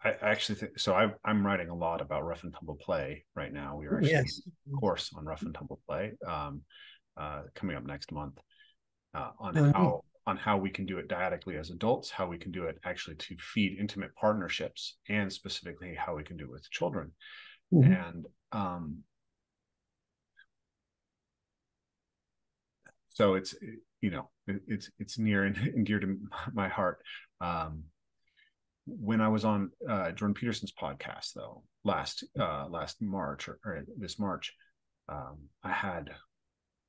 I actually think so. I'm writing a lot about rough and tumble play right now. We are actually Yes. a course on rough and tumble play coming up next month Oh, on how we can do it dyadically as adults, how we can do it actually to feed intimate partnerships, and specifically how we can do it with children. mhm. And so it's it's near and dear to my heart. When I was on Jordan Peterson's podcast, though, last March or this March, I had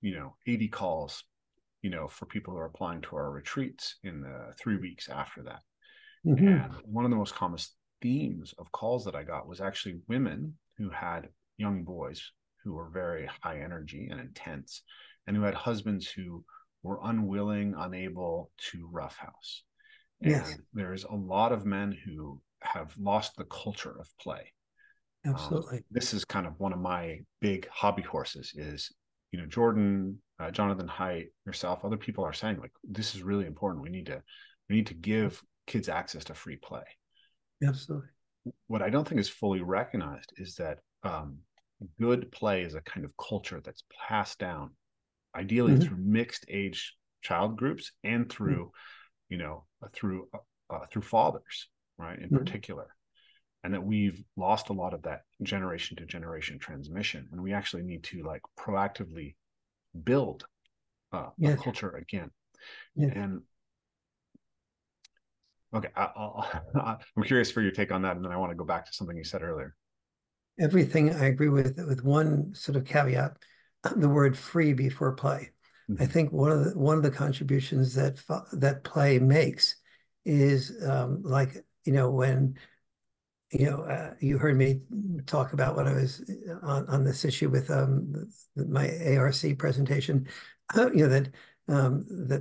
80 calls, for people who are applying to our retreats in the 3 weeks after that. Mhm. And one of the most common themes of calls that I got was actually women who had young boys who were very high energy and intense, and who had husbands who were unwilling, unable to roughhouse. Yes, And there's a lot of men who have lost the culture of play. absolutely. This is kind of one of my big hobby horses is, Jordan, Jonathan Haidt, yourself, other people are saying like, this is really important. We need to give kids access to free play. Absolutely. What I don't think is fully recognized is that good play is a kind of culture that's passed down, ideally Mhm. through mixed age child groups and through, through fathers, right, in Mhm. particular, and that we've lost a lot of that generation to generation transmission, and we actually need to like proactively build a Yes, culture again. yes. And okay, I'm curious for your take on that, and then I want to go back to something you said earlier. Everything I agree with one sort of caveat, the word free before play. I Mm-hmm. think one of the contributions that play makes is like when you heard me talk about when I was on this issue with my ARC presentation, that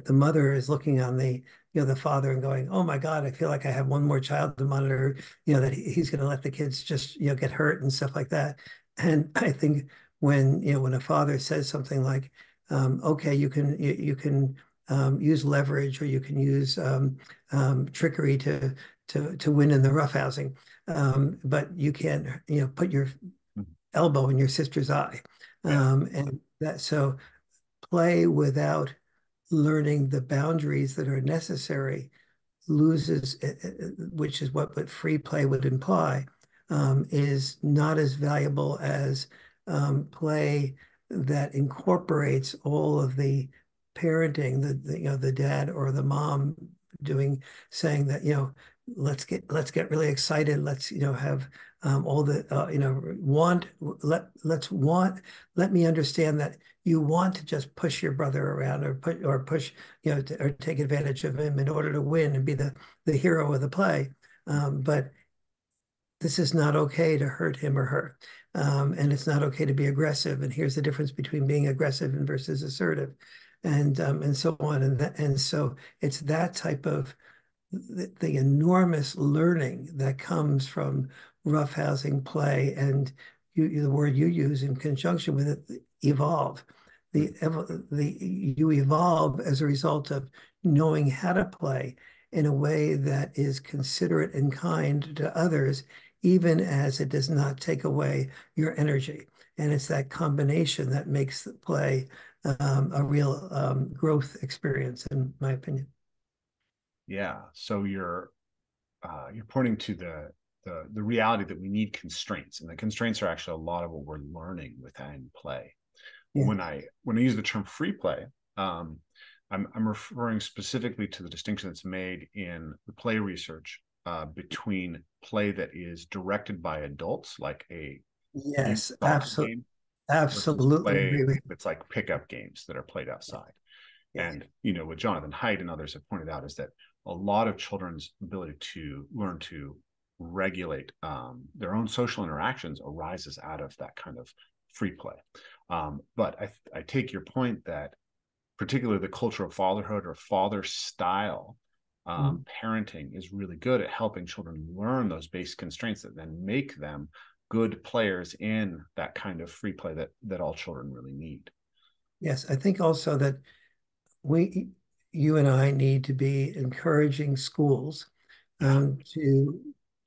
the mother is looking on the father and going, "Oh my God, I feel like I have one more child to monitor, that he's going to let the kids just, get hurt and stuff like that." And I think when a father says something like, "Okay, you can use leverage or you can use trickery to win in the roughhousing." But you can't, put your elbow in your sister's eye. Yeah. And that so play without learning the boundaries that are necessary loses, which is what free play would imply, is not as valuable as play that incorporates all of the parenting, the dad or the mom doing, saying that, let's get really excited. Let's, have all the, let me understand that you want to just push your brother around, or push, or take advantage of him in order to win and be the hero of the play. But this is not okay to hurt him or her. And it's not okay to be aggressive. And here's the difference between being aggressive and versus assertive, and so on. And so it's that type of the enormous learning that comes from roughhousing play, and the word you use in conjunction with it, evolve. You evolve as a result of knowing how to play in a way that is considerate and kind to others, even as it does not take away your energy. And it's that combination that makes the play a real growth experience, in my opinion. Yeah. So you're pointing to the reality that we need constraints, and the constraints are actually a lot of what we're learning within play. Yeah. When I use the term free play, I'm referring specifically to the distinction that's made in the play research between play that is directed by adults, like a youth Yes, soccer game, versus absolutely play agree with that's like pickup games that are played you. outside. Yes. And what Jonathan Haidt and others have pointed out is that a lot of children's ability to learn to regulate their own social interactions arises out of that kind of free play. But I take your point that particularly the culture of fatherhood or father style Mhm. parenting is really good at helping children learn those basic constraints that then make them good players in that kind of free play that all children really need. Yes, I think also that we, you and I need to be encouraging schools Yeah.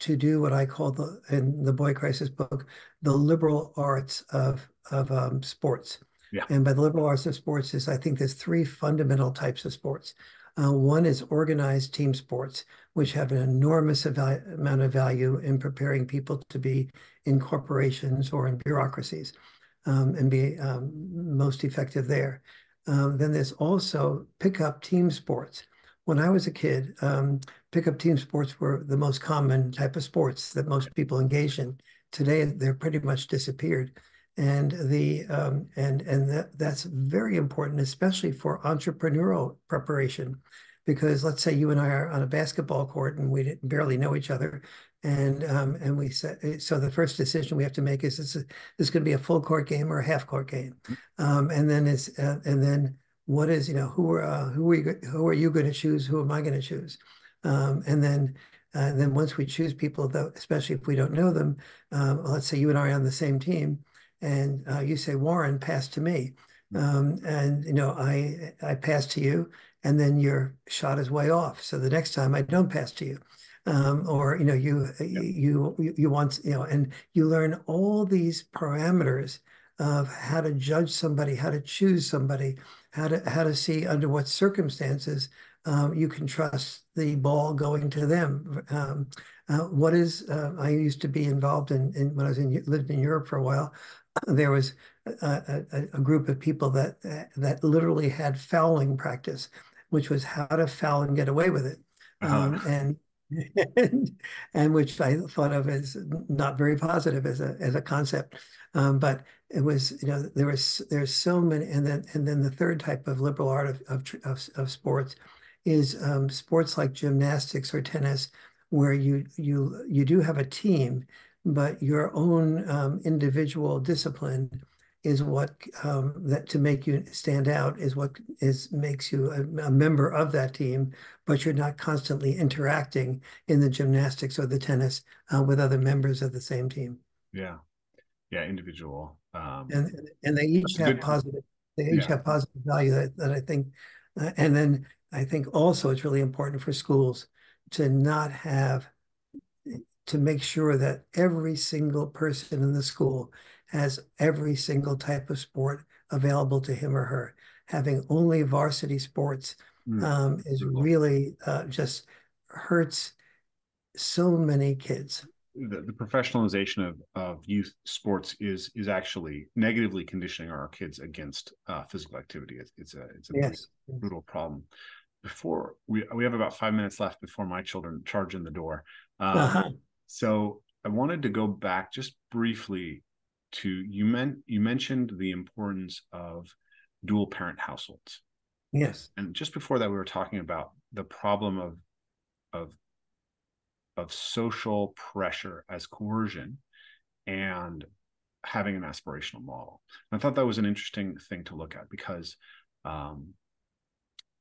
to do what I call in the Boy Crisis book, the liberal arts of sports. Yeah. And by the liberal arts of sports is, I think there's three fundamental types of sports. One is organized team sports, which have an enormous amount of value in preparing people to be in corporations or in bureaucracies, and be most effective there. Then there's also pickup team sports. When I was a kid, pickup team sports were the most common type of sports that most people engaged in. Today, they're pretty much disappeared. That's very important, especially for entrepreneurial preparation, because let's say you and I are on a basketball court and we barely know each other, and we said, so the first decision we have to make is, this going to be a full court game or a half court game? And then what is, who are you going to choose? Who am I going to choose? And then once we choose people, though, especially if we don't know them, let's say you and I are on the same team, and you say, Warren, pass to me. And I pass to you, and then your shot is way off. So the next time I don't pass to you. Or Yeah. you want, and you learn all these parameters of how to judge somebody, how to choose somebody, how to see under what circumstances you can trust the ball going to them. I used to be involved in when I lived in Europe for a while. There was a group of people that literally had fouling practice, which was how to foul and get away with it. Uh-huh. And and which I thought of as not very positive as a concept. But it was, there's so many, and then the third type of liberal art of sports is sports like gymnastics or tennis, where you do have a team, but your own individual discipline is what that to make you stand out is what makes you a member of that team, but you're not constantly interacting in the gymnastics or the tennis with other members of the same team. Yeah. Yeah. Individual. And That's a good. they each Yeah. have positive value that I think, and then I think also it's really important for schools to not have to make sure that every single person in the school has every single type of sport available to him or her. Having only varsity sports Mm. is Brutal. really just hurts so many kids. The professionalization of youth sports is actually negatively conditioning our kids against physical activity. It's a Yes. brutal problem. before we have about 5 minutes left before my children charge in the door. Uh-huh. So I wanted to go back just briefly to you mentioned the importance of dual parent households. Yes. And just before that, we were talking about the problem of of social pressure as coercion and having an aspirational model. And I thought that was an interesting thing to look at because um,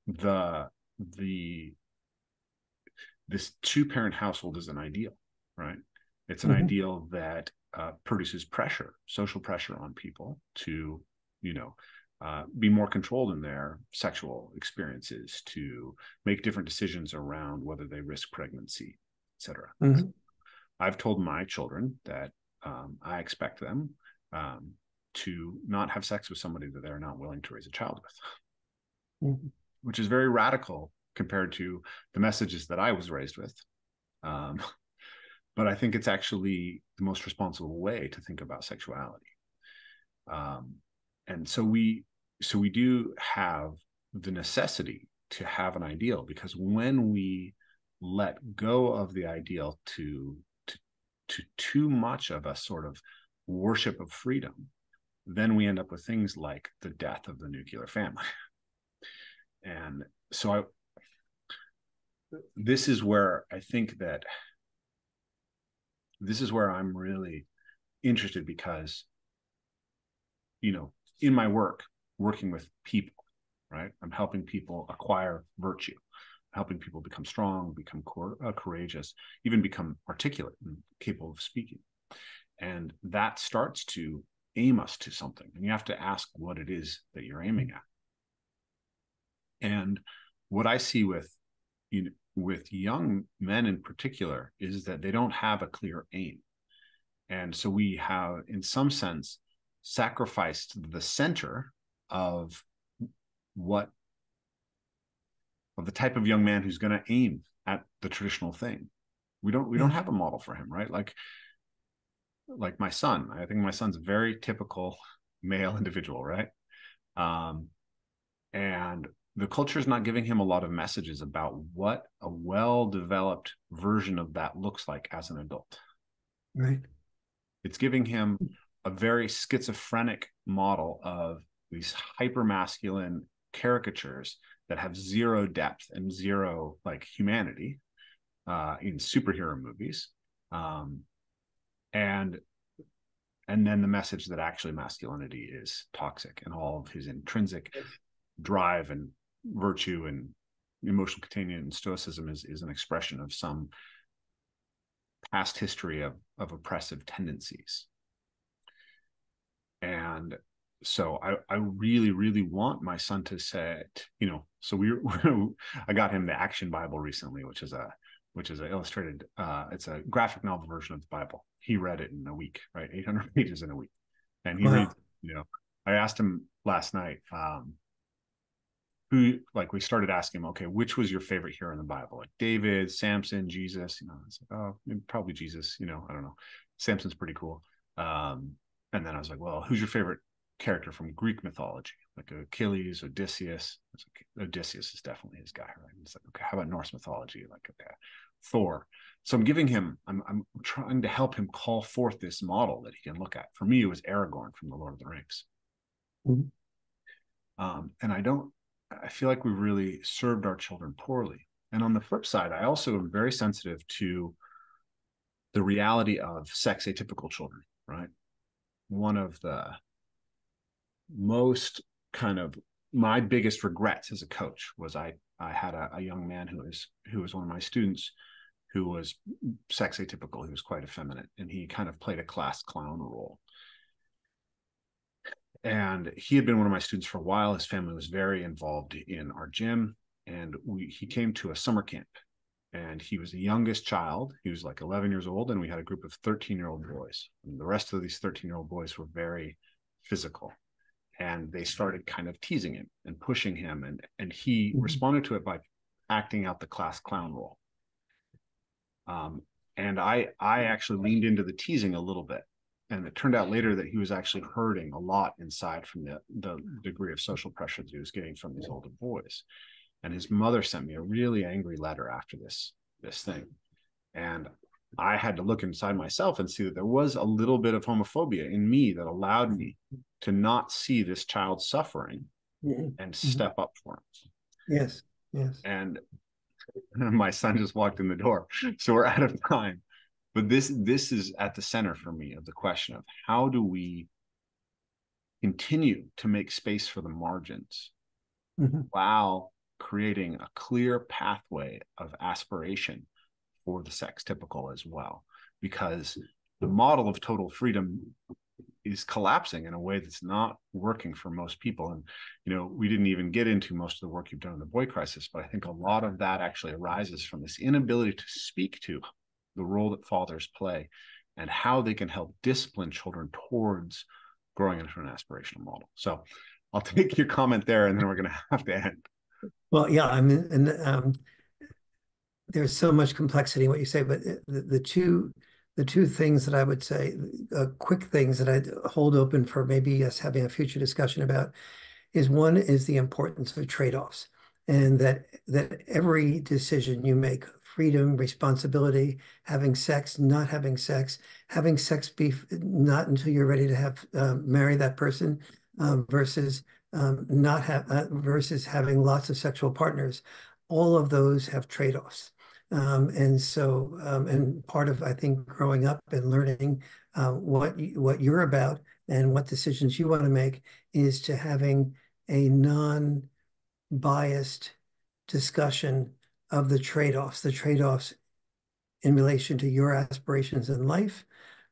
the the this two parent household is an ideal, right? It's an Hmm. ideal that produces pressure, social pressure on people to, you know, be more controlled in their sexual experiences, to make different decisions around whether they risk pregnancy, etc. Hmm. I've told my children that I expect them to not have sex with somebody that they're not willing to raise a child with, Hmm. which is very radical compared to the messages that I was raised with. Um, but I think it's actually the most responsible way to think about sexuality. Um, and so we do have the necessity to have an ideal, because when we let go of the ideal to too much of a sort of worship of freedom, then we end up with things like the death of the nuclear family. And so this is where I think that this is where I'm really interested, because, you know, in my work, working with people, right? I'm helping people acquire virtue, helping people become strong, become courageous, even become articulate and capable of speaking. And that starts to aim us to something. And you have to ask what it is that you're aiming at. And what I see with, you know, with young men in particular is that they don't have a clear aim. And so we have, in some sense, sacrificed the center of what of the type of young man who's going to aim at the traditional thing. We don't Yes. have a model for him, right? Like my son. I think my son's a very typical male individual, right? Um, and the culture is not giving him a lot of messages about what a well-developed version of that looks like as an adult. Right. It's giving him a very schizophrenic model of these hyper masculine caricatures that have zero depth and zero like humanity in superhero movies, um, and and then the message that actually masculinity is toxic, and all of his intrinsic Yes. drive and virtue and emotional containment and stoicism is an expression of some past history of oppressive tendencies. And so I really, really want my son to say, you know, so I got him the Action Bible recently, which is an illustrated, it's a graphic novel version of the Bible. He read it in a week, right? 800 pages in a week. And he reads, Wow. you know, I asked him last night, who, like, we started asking him, okay, which was your favorite hero in the Bible? Like David, Samson, Jesus, you know, it's like, oh, probably Jesus, you know, I don't know. Samson's pretty cool. And then I was like, well, who's your favorite character from Greek mythology? Like Achilles, Odysseus. Like, Odysseus is definitely his guy, right? And it's like, okay, how about Norse mythology? Like, okay, Thor. So I'm trying to help him call forth this model that he can look at. For me, it was Aragorn from the Lord of the Rings. Mhm. And I feel like we really served our children poorly. And on the flip side, I also am very sensitive to the reality of sex atypical children, right? One of the most kind of my biggest regrets as a coach was I had a young man who was one of my students who was sex atypical. He was quite effeminate, and he kind of played a class clown role. And he had been one of my students for a while. His family was very involved in our gym, and he came to a summer camp, and he was the youngest child. He was like 11 years old, and we had a group of 13-year-old boys. And the rest of these 13-year-old boys were very physical, and they started kind of teasing him and pushing him, and he Mhm. responded to it by acting out the class clown role. And I actually leaned into the teasing a little bit, and it turned out later that he was actually hurting a lot inside from the degree of social pressure that he was getting from these older boys. and his mother sent me a really angry letter after this thing. And I had to look inside myself and see that there was a little bit of homophobia in me that allowed me to not see this child suffering and step up for him. Yes, yes. And my son just walked in the door, so we're out of time. But this is at the center for me of the question of how do we continue to make space for the margins while creating a clear pathway of aspiration for the sex typical as well, because the model of total freedom is collapsing in a way that's not working for most people. And we didn't even get into most of the work you've done in the boy crisis, but I think a lot of that actually arises from this inability to speak to the role that fathers play and how they can help discipline children towards growing into an aspirational model. So I'll take your comment there, and then we're going to have to end. Well, yeah, I mean, and there's so much complexity in what you say, but the two things that I would say, quick things that I'd hold open for maybe us having a future discussion about is one is the importance of trade-offs, and that every decision you make, freedom, responsibility, having sex, not having sex be not until you're ready to have marry that person, versus not have versus having lots of sexual partners. All of those have trade-offs. And part of, I think, growing up and learning what you're about and what decisions you want to make is to having a non-biased discussion of the trade-offs in relation to your aspirations in life,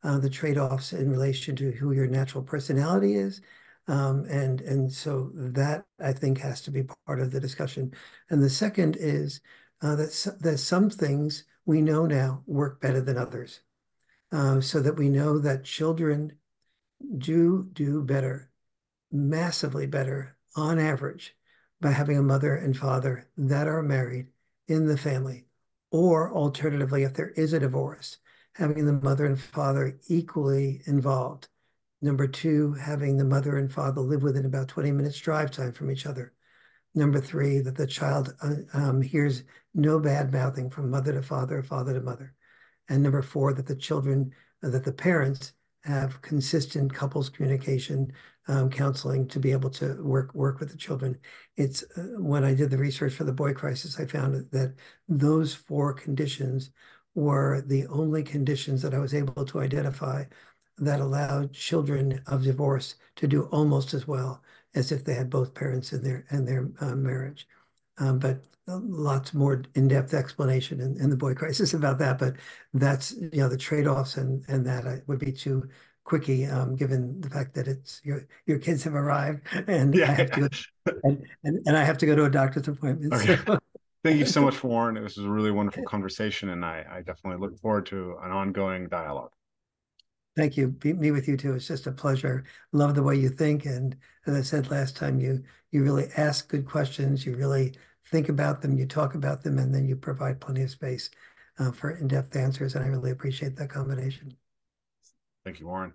the trade-offs in relation to who your natural personality is. And so that, I think, has to be part of the discussion. And the second is that some things we know now work better than others, so that we know that children do better, massively better on average, by having a mother and father that are married in the family, or alternatively, if there is a divorce, having the mother and father equally involved. Number two, having the mother and father live within about 20 minutes drive time from each other. Number three, that the child hears no bad mouthing from mother to father, father to mother. And number four, that the parents have consistent couples communication, counseling to be able to work with the children. It's when I did the research for the boy crisis, I found that those four conditions were the only conditions that I was able to identify that allowed children of divorce to do almost as well as if they had both parents in their marriage. But lots more in-depth explanation in the boy crisis about that. But that's, the trade-offs and that would be too quickie, given the fact that it's your kids have arrived and Yeah. I have to go and I have to go to a doctor's appointment. Okay. So Thank you so much, Warren. This was a really wonderful conversation, and I definitely look forward to an ongoing dialogue. thank you. Me with you too. It's just a pleasure. Love the way you think. And as I said last time, you really ask good questions. You really think about them, you talk about them, and then you provide plenty of space for in-depth answers. And I really appreciate that combination. Thank you, Warren.